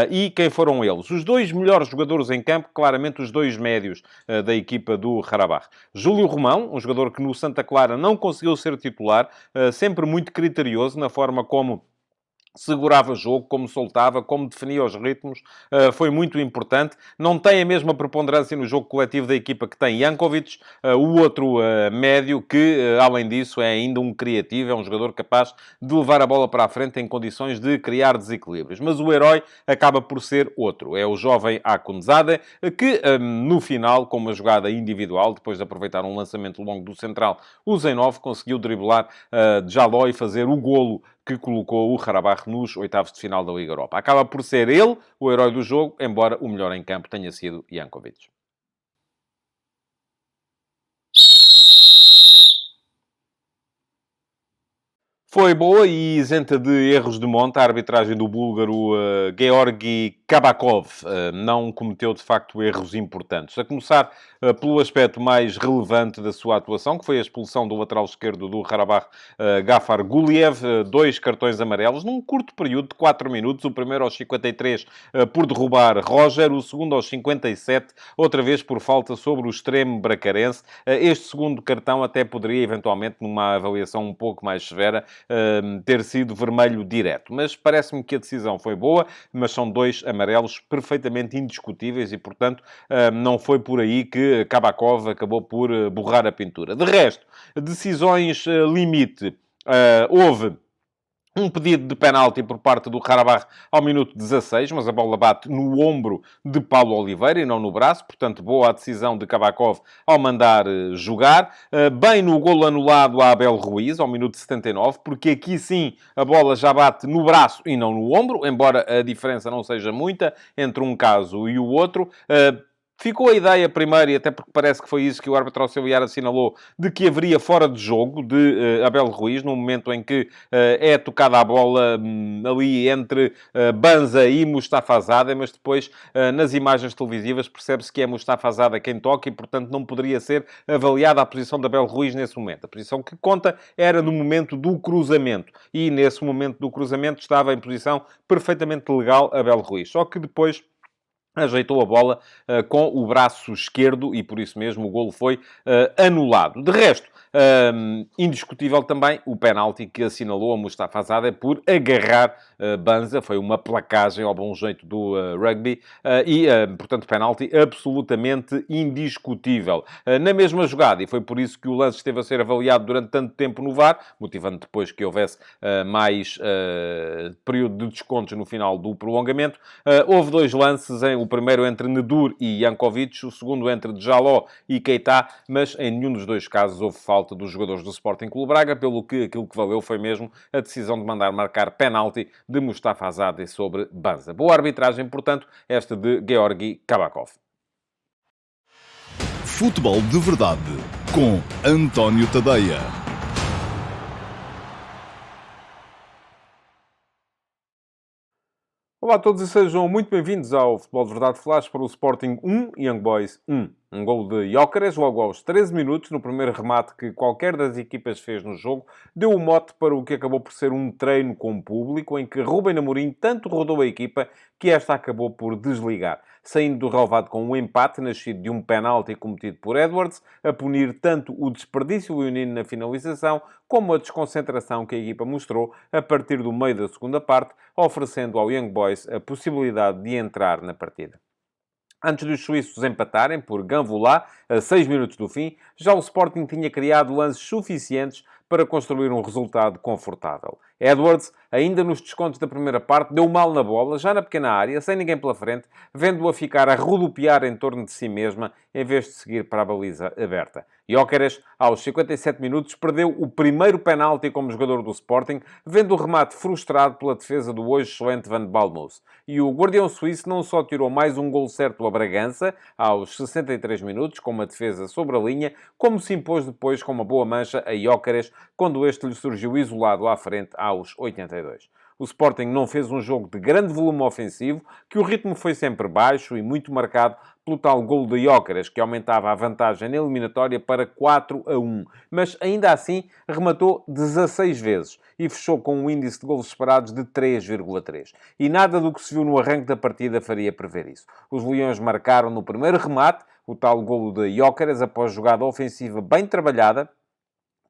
E quem foram eles? Os dois melhores jogadores em campo, claramente os dois médios da equipa do Karabakh. Júlio Romão, um jogador que no Santa Clara não conseguiu ser titular, sempre muito criterioso na forma como segurava jogo, como soltava, como definia os ritmos, foi muito importante. Não tem a mesma preponderância no jogo coletivo da equipa que tem Jankovic, o outro médio, que, além disso, é ainda um criativo, é um jogador capaz de levar a bola para a frente em condições de criar desequilíbrios. Mas o herói acaba por ser outro. É o jovem Akunzade, que, no final, com uma jogada individual, depois de aproveitar um lançamento longo do central, o Zenov conseguiu driblar Djaló e fazer o golo que colocou o Karabakh nos oitavos de final da Liga Europa. Acaba por ser ele o herói do jogo, embora o melhor em campo tenha sido Jankovic. Foi boa e isenta de erros de monta. A arbitragem do búlgaro Georgi Kabakov não cometeu, de facto, erros importantes. A começar pelo aspecto mais relevante da sua atuação, que foi a expulsão do lateral esquerdo do Karabakh, Gafar Guliev. 2 cartões amarelos num curto período de 4 minutos. O primeiro aos 53 por derrubar Roger. O segundo aos 57, outra vez por falta sobre o extremo bracarense. Este segundo cartão até poderia, eventualmente, numa avaliação um pouco mais severa, ter sido vermelho direto. Mas parece-me que a decisão foi boa, mas são 2 amarelos perfeitamente indiscutíveis e, portanto, não foi por aí que Kabakov acabou por borrar a pintura. De resto, decisões limite. Houve um pedido de penalti por parte do Karabakh ao minuto 16, mas a bola bate no ombro de Paulo Oliveira e não no braço. Portanto, boa a decisão de Kabakov ao mandar jogar. Bem no golo anulado a Abel Ruiz, ao minuto 79, porque aqui sim a bola já bate no braço e não no ombro, embora a diferença não seja muita entre um caso e o outro. Ficou a ideia primeiro, e até porque parece que foi isso que o árbitro auxiliar assinalou, de que haveria fora de jogo de Abel Ruiz, no momento em que é tocada a bola ali entre Banza e Mustafa Azada, mas depois nas imagens televisivas percebe-se que é Mustafa Azada quem toca e, portanto, não poderia ser avaliada a posição de Abel Ruiz nesse momento. A posição que conta era no momento do cruzamento, e nesse momento do cruzamento estava em posição perfeitamente legal Abel Ruiz. Só que depois ajeitou a bola com o braço esquerdo e, por isso mesmo, o golo foi anulado. De resto, indiscutível também o penalti que assinalou a Mustafa Azada por agarrar Banza. Foi uma placagem ao bom jeito do rugby e, portanto, penalti absolutamente indiscutível. Na mesma jogada, e foi por isso que o lance esteve a ser avaliado durante tanto tempo no VAR, motivando depois que houvesse mais período de descontos no final do prolongamento. Houve 2 lances, o primeiro entre Nedur e Jankovic, o segundo entre Djaló e Keita, mas em nenhum dos 2 casos houve falta dos jogadores do Sporting Clube Braga, pelo que aquilo que valeu foi mesmo a decisão de mandar marcar penalti de Mustafa Azade sobre Banza. Boa arbitragem, portanto, esta de Georgi Kabakov. Futebol de Verdade com António Tadeia. Olá a todos e sejam muito bem-vindos ao Futebol de Verdade Flash para o Sporting 1, Young Boys 1. Um golo de Gyökeres logo aos 13 minutos, no primeiro remate que qualquer das equipas fez no jogo, deu o mote para o que acabou por ser um treino com o público, em que Ruben Amorim tanto rodou a equipa que esta acabou por desligar, saindo do relvado com um empate nascido de um penalti cometido por Edwards, a punir tanto o desperdício leonino na finalização, como a desconcentração que a equipa mostrou a partir do meio da segunda parte, oferecendo ao Young Boys a possibilidade de entrar na partida. Antes dos suíços empatarem por Ganvola, a 6 minutos do fim, já o Sporting tinha criado lances suficientes para construir um resultado confortável. Edwards, ainda nos descontos da primeira parte, deu mal na bola, já na pequena área, sem ninguém pela frente, vendo-a ficar a rodopiar em torno de si mesma, em vez de seguir para a baliza aberta. Gyökeres, aos 57 minutos, perdeu o primeiro penalti como jogador do Sporting, vendo o remate frustrado pela defesa do hoje excelente Van Balmos. E o guardião suíço não só tirou mais um gol certo a Bragança, aos 63 minutos, com uma defesa sobre a linha, como se impôs depois com uma boa mancha a Gyökeres, quando este lhe surgiu isolado à frente aos 82. O Sporting não fez um jogo de grande volume ofensivo, que o ritmo foi sempre baixo e muito marcado pelo tal golo de Gyökeres, que aumentava a vantagem na eliminatória para 4-1. Mas, ainda assim, rematou 16 vezes e fechou com um índice de golos esperados de 3,3. E nada do que se viu no arranque da partida faria prever isso. Os Leões marcaram no primeiro remate, o tal golo de Gyökeres, após jogada ofensiva bem trabalhada,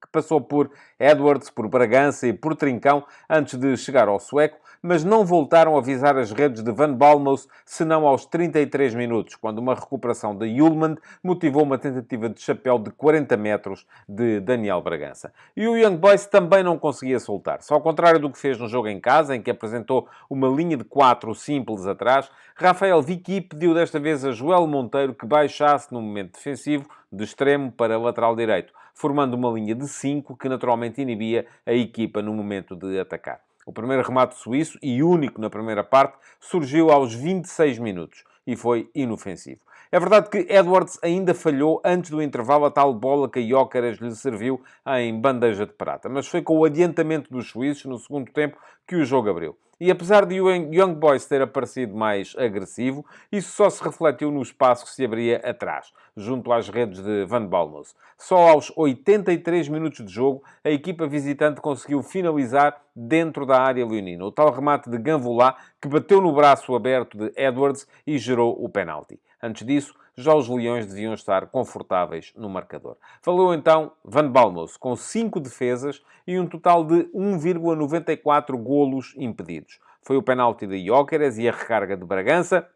que passou por Edwards, por Bragança e por Trincão, antes de chegar ao sueco, mas não voltaram a visar as redes de Van Balmos, senão aos 33 minutos, quando uma recuperação de Hjulmand motivou uma tentativa de chapéu de 40 metros de Daniel Bragança. E o Young Boys também não conseguia soltar-se. Ao contrário do que fez no jogo em casa, em que apresentou uma linha de 4 simples atrás, Rafael Vicky pediu desta vez a Joel Monteiro que baixasse no momento defensivo, de extremo para lateral direito, formando uma linha de 5 que naturalmente inibia a equipa no momento de atacar. O primeiro remate suíço, e único na primeira parte, surgiu aos 26 minutos e foi inofensivo. É verdade que Edwards ainda falhou antes do intervalo a tal bola que a Gyökeres lhe serviu em bandeja de prata, mas foi com o adiantamento dos suíços no segundo tempo que o jogo abriu. E apesar de o Young Boys ter aparecido mais agressivo, isso só se refletiu no espaço que se abria atrás, junto às redes de Van Balmos. Só aos 83 minutos de jogo, a equipa visitante conseguiu finalizar dentro da área leonina. O tal remate de Ganvolá, que bateu no braço aberto de Edwards e gerou o penalti. Antes disso, já os Leões deviam estar confortáveis no marcador. Valeu então Van Balmos, com 5 defesas e um total de 1,94 golos impedidos. Foi o penalti de Gyökeres e a recarga de Bragança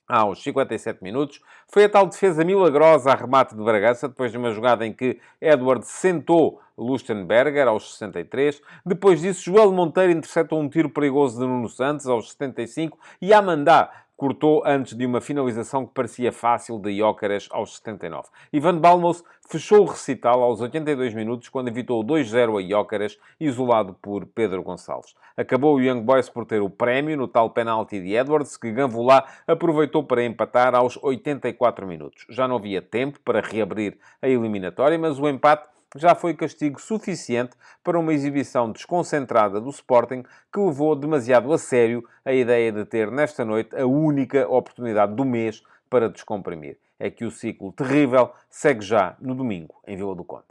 aos 57 minutos. Foi a tal defesa milagrosa a remate de Bragança, depois de uma jogada em que Edwards sentou Lustenberger aos 63. Depois disso, Joel Monteiro interceptou um tiro perigoso de Nuno Santos aos 75 e Amandá cortou antes de uma finalização que parecia fácil de Gyökeres aos 79. E Van Balmos fechou o recital aos 82 minutos, quando evitou 2-0 a Gyökeres, isolado por Pedro Gonçalves. Acabou o Young Boys por ter o prémio no tal penalti de Edwards, que Ganvolá aproveitou para empatar aos 84 minutos. Já não havia tempo para reabrir a eliminatória, mas o empate já foi castigo suficiente para uma exibição desconcentrada do Sporting, que levou demasiado a sério a ideia de ter nesta noite a única oportunidade do mês para descomprimir. É que o ciclo terrível segue já no domingo, em Vila do Conde.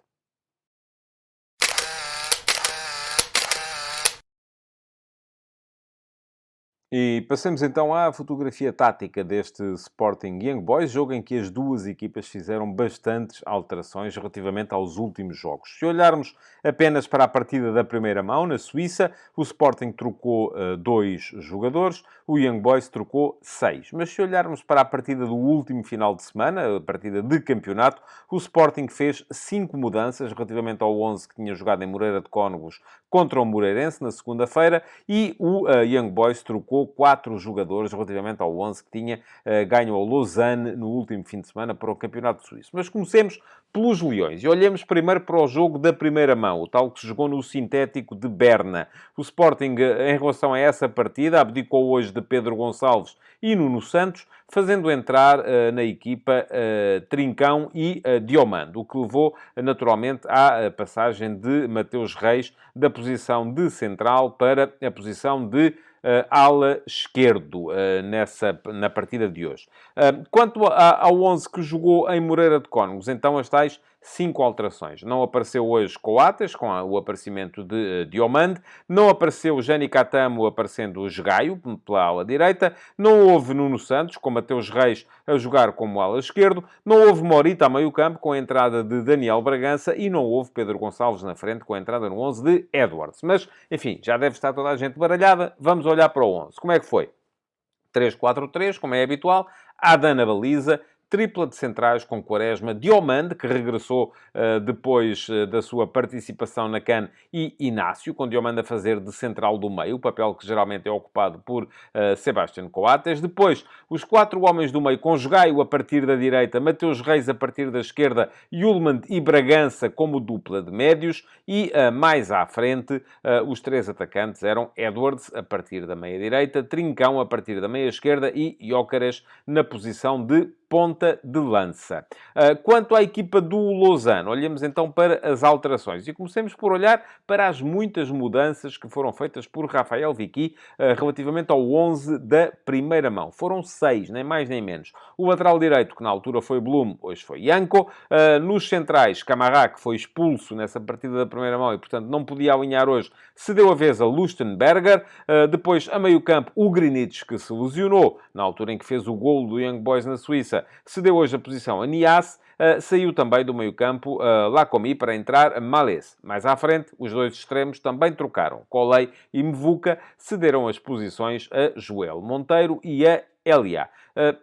E passemos então à fotografia tática deste Sporting Young Boys, jogo em que as duas equipas fizeram bastantes alterações relativamente aos últimos jogos. Se olharmos apenas para a partida da primeira mão, na Suíça, o Sporting trocou 2 jogadores, o Young Boys trocou 6. Mas se olharmos para a partida do último final de semana, a partida de campeonato, o Sporting fez 5 mudanças relativamente ao 11 que tinha jogado em Moreira de Cónegos contra o Moreirense na segunda-feira, e o Young Boys trocou 4 jogadores relativamente ao 11 que tinha ganho ao Lausanne no último fim de semana para o Campeonato Suíço. Mas comecemos pelos Leões e olhemos primeiro para o jogo da primeira mão, o tal que se jogou no sintético de Berna. O Sporting, em relação a essa partida, abdicou hoje de Pedro Gonçalves e Nuno Santos, fazendo entrar na equipa Trincão e Diomando, o que levou naturalmente à passagem de Mateus Reis da posição de central para a posição de ala esquerdo na partida de hoje. Quanto ao 11 que jogou em Moreira de Cónegos, então as tais 5 alterações. Não apareceu hoje Coates, com o aparecimento de Diomande. Não apareceu Jani Catamo, aparecendo o Gaio, pela ala direita. Não houve Nuno Santos, com Mateus Reis a jogar como ala esquerdo. Não houve Morita a meio campo, com a entrada de Daniel Bragança. E não houve Pedro Gonçalves na frente, com a entrada no 11 de Edwards. Mas, enfim, já deve estar toda a gente baralhada. Vamos olhar para o 11. Como é que foi? 3-4-3, como é habitual. Adam na baliza. tripla de centrais com Quaresma, Diomande, que regressou depois da sua participação na CAN, e Inácio, com Diomande a fazer de central do meio, o papel que geralmente é ocupado por Sebastián Coates. Depois, os 4 homens do meio, com Gaio a partir da direita, Mateus Reis a partir da esquerda, Yulman e Bragança como dupla de médios, e mais à frente, os 3 atacantes eram Edwards a partir da meia-direita, Trincão a partir da meia-esquerda e Gyökeres na posição de ponta de lança. Quanto à equipa do Lausanne, olhemos então para as alterações e comecemos por olhar para as muitas mudanças que foram feitas por Rafael Vicky relativamente ao 11 da primeira mão. Foram 6, nem mais nem menos. O lateral direito, que na altura foi Blum, hoje foi Janko. Nos centrais, Camará, que foi expulso nessa partida da primeira mão e, portanto, não podia alinhar hoje, cedeu a vez a Lustenberger. Depois, a meio campo, o Grinic, que se lesionou na altura em que fez o golo do Young Boys na Suíça, cedeu hoje a posição a Niasse. Saiu também do meio-campo Lacomi para entrar Malés. Mais à frente, os 2 extremos também trocaram. Colei e Mvuka cederam as posições a Joel Monteiro e a Elia.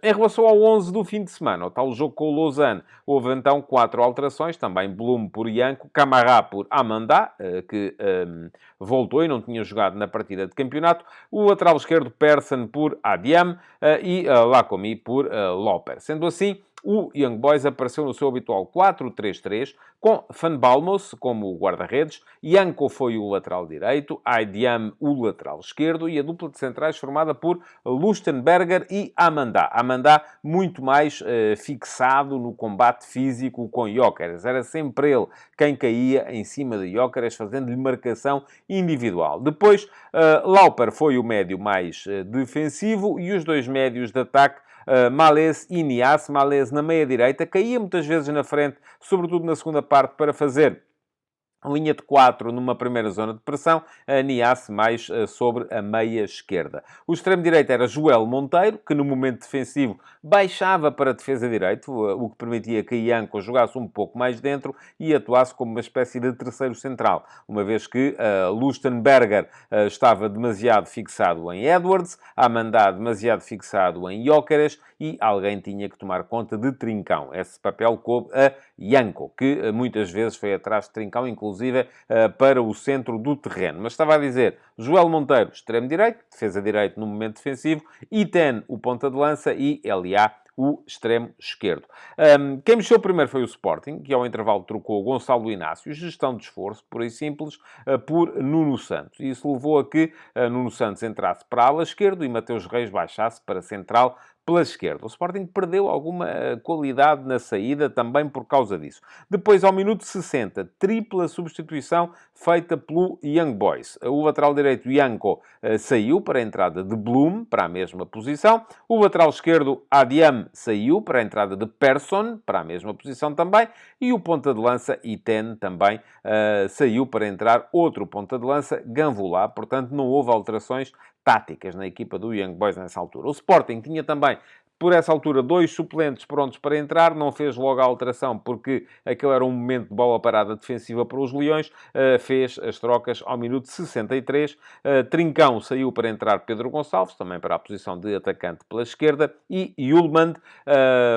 Em relação ao 11 do fim de semana, o tal jogo com o Lausanne, houve então 4 alterações, também Blum por Janko, Camará por Amanda, que voltou e não tinha jogado na partida de campeonato, o lateral esquerdo Persson por Adiam e Lacomi por Loper. Sendo assim, o Young Boys apareceu no seu habitual 4-3-3, com Van Balmos como guarda-redes, Janko foi o lateral direito, Aidiam o lateral esquerdo e a dupla de centrais formada por Lustenberger e Amanda. Amanda muito mais fixado no combate físico com Gyökeres. Era sempre ele quem caía em cima de Gyökeres, fazendo-lhe marcação individual. Depois, Lauper foi o médio mais defensivo e os 2 médios de ataque, Malés e Niasse. Malés na meia-direita, caía muitas vezes na frente, sobretudo na segunda parte, para fazer linha de 4 numa primeira zona de pressão, a Niasse mais sobre a meia esquerda. O extremo direito era Joel Monteiro, que no momento defensivo baixava para a defesa direito, o que permitia que Janko jogasse um pouco mais dentro e atuasse como uma espécie de terceiro central, uma vez que Lustenberger estava demasiado fixado em Edwards, Amanda demasiado fixado em Gyökeres e alguém tinha que tomar conta de Trincão. Esse papel coube a Janko, que muitas vezes foi atrás de Trincão, inclusive para o centro do terreno. Mas estava a dizer, Joel Monteiro, extremo direito, defesa direito no momento defensivo, Iten, o ponta de lança, e Elia, o extremo esquerdo. Quem mexeu primeiro foi o Sporting, que ao intervalo trocou Gonçalo Inácio, gestão de esforço, pura e simples, por Nuno Santos. E isso levou a que Nuno Santos entrasse para a ala esquerda e Mateus Reis baixasse para a central pela esquerda. O Sporting perdeu alguma qualidade na saída também por causa disso. Depois, ao minuto 60, tripla substituição feita pelo Young Boys. O lateral direito, Janko, saiu para a entrada de Blum, para a mesma posição. O lateral esquerdo, Adiam, saiu para a entrada de Persson, para a mesma posição também. E o ponta de lança, Iten, também saiu para entrar outro ponta de lança, Ganvula. Portanto, não houve alterações táticas na equipa do Young Boys nessa altura. O Sporting tinha também, por essa altura, 2 suplentes prontos para entrar, não fez logo a alteração porque aquele era um momento de bola parada defensiva para os Leões, fez as trocas ao minuto 63. Trincão saiu para entrar Pedro Gonçalves, também para a posição de atacante pela esquerda, e Yulman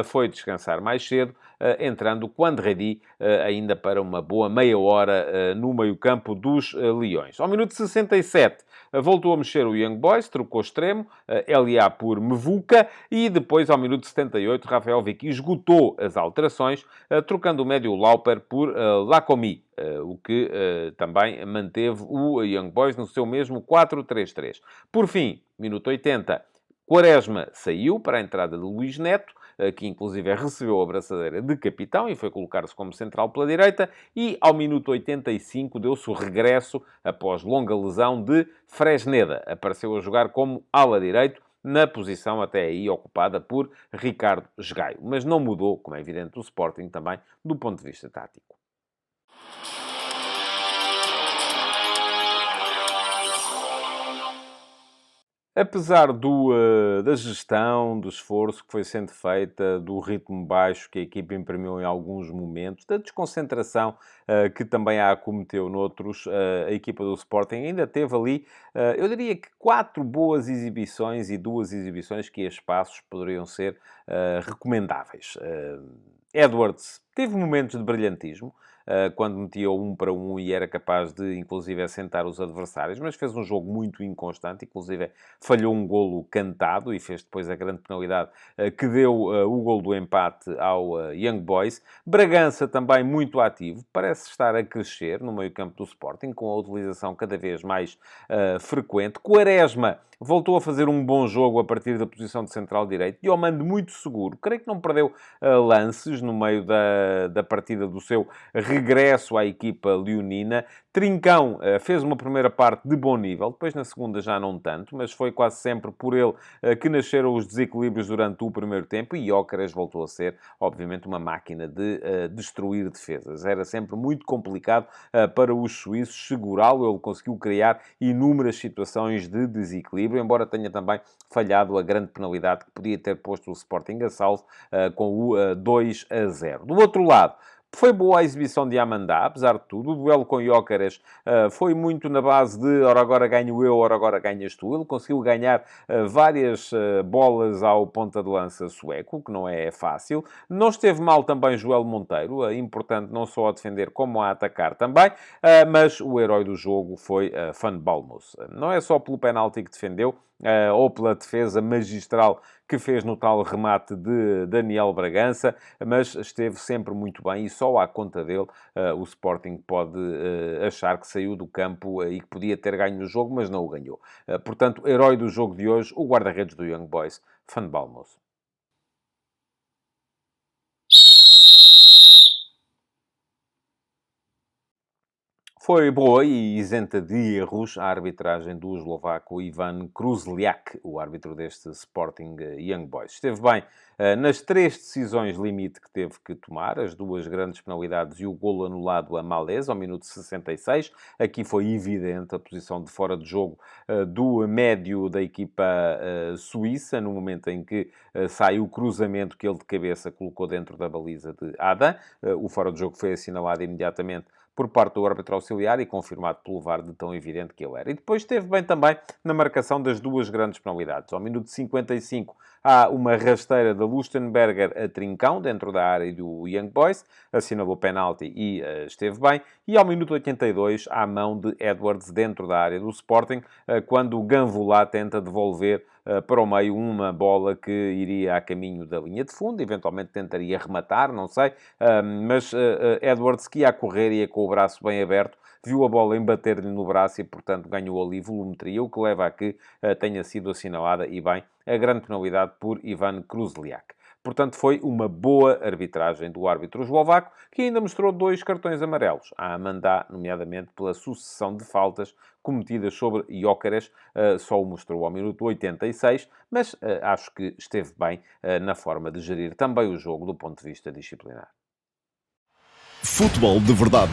foi descansar mais cedo, entrando Quandredi ainda para uma boa meia hora no meio-campo dos Leões. Ao minuto 67, voltou a mexer o Young Boys, trocou extremo, Elia por Mvuka, e depois, ao minuto 78, Rafael Vicky esgotou as alterações, trocando o médio Lauper por Lacomi, o que também manteve o Young Boys no seu mesmo 4-3-3. Por fim, minuto 80, Quaresma saiu para a entrada de Luís Neto, que inclusive recebeu a braçadeira de capitão e foi colocar-se como central pela direita, e ao minuto 85 deu-se o regresso, após longa lesão, de Fresneda. Apareceu a jogar como ala direito, na posição até aí ocupada por Ricardo Gaio. Mas não mudou, como é evidente, o Sporting também, do ponto de vista tático. Apesar da gestão, do esforço que foi sendo feita, do ritmo baixo que a equipa imprimiu em alguns momentos, da desconcentração que também a acometeu noutros, a equipa do Sporting ainda teve ali, eu diria que 4 boas exibições e 2 exibições que a espaços poderiam ser recomendáveis. Edwards teve momentos de brilhantismo, quando metia o 1 para 1 e era capaz de, inclusive, assentar os adversários, mas fez um jogo muito inconstante, inclusive falhou um golo cantado e fez depois a grande penalidade que deu o golo do empate ao Young Boys. Bragança também muito ativo, parece estar a crescer no meio-campo do Sporting, com a utilização cada vez mais frequente. Quaresma voltou a fazer um bom jogo a partir da posição de central direito. Diomande muito seguro. Creio que não perdeu lances no meio da partida do seu regresso à equipa leonina. Trincão fez uma primeira parte de bom nível, depois na segunda já não tanto, mas foi quase sempre por ele que nasceram os desequilíbrios durante o primeiro tempo e Gyökeres voltou a ser, obviamente, uma máquina de destruir defesas. Era sempre muito complicado para os suíços segurá-lo. Ele conseguiu criar inúmeras situações de desequilíbrio, embora tenha também falhado a grande penalidade que podia ter posto o Sporting a salvo com o 2-0. Do outro lado, foi boa a exibição de Amandá, apesar de tudo. O duelo com Gyökeres foi muito na base de ora agora ganho eu, ora agora ganhas tu. Ele conseguiu ganhar várias bolas ao ponta de lança sueco, o que não é fácil. Não esteve mal também Joel Monteiro, importante não só a defender como a atacar também, mas o herói do jogo foi Van Balmos. Não é só pelo penalti que defendeu, ou pela defesa magistral que fez no tal remate de Daniel Bragança, mas esteve sempre muito bem e só à conta dele o Sporting pode achar que saiu do campo e que podia ter ganho o jogo, mas não o ganhou. Portanto, herói do jogo de hoje, o guarda-redes do Young Boys, Van Balmos. Foi boa e isenta de erros a arbitragem do eslovaco Ivan Kruzliak, o árbitro deste Sporting Young Boys. Esteve bem nas 3 decisões limite que teve que tomar, as 2 grandes penalidades e o golo anulado a Malés, ao minuto 66. Aqui foi evidente a posição de fora de jogo do médio da equipa suíça, no momento em que sai o cruzamento que ele de cabeça colocou dentro da baliza de Adam. O fora de jogo foi assinalado imediatamente por parte do árbitro auxiliar e confirmado pelo VAR de tão evidente que ele era. E depois esteve bem também na marcação das 2 grandes penalidades. Ao minuto 55 há uma rasteira de Lustenberger a Trincão, dentro da área do Young Boys, assinalou o penalti e esteve bem. E ao minuto 82 há a mão de Edwards dentro da área do Sporting, quando o Ganvolá tenta devolver para o meio uma bola que iria a caminho da linha de fundo, eventualmente tentaria rematar, não sei, mas Edwards, que ia a correr, ia com o braço bem aberto, viu a bola embater-lhe no braço e, portanto, ganhou ali volumetria, o que leva a que tenha sido assinalada, e bem, a grande penalidade por Ivan Kruzliak. Portanto, foi uma boa arbitragem do árbitro eslovaco, que ainda mostrou 2 cartões amarelos. A Amandá, nomeadamente pela sucessão de faltas cometidas sobre Gyökeres, só o mostrou ao minuto 86, mas acho que esteve bem na forma de gerir também o jogo do ponto de vista disciplinar. Futebol de verdade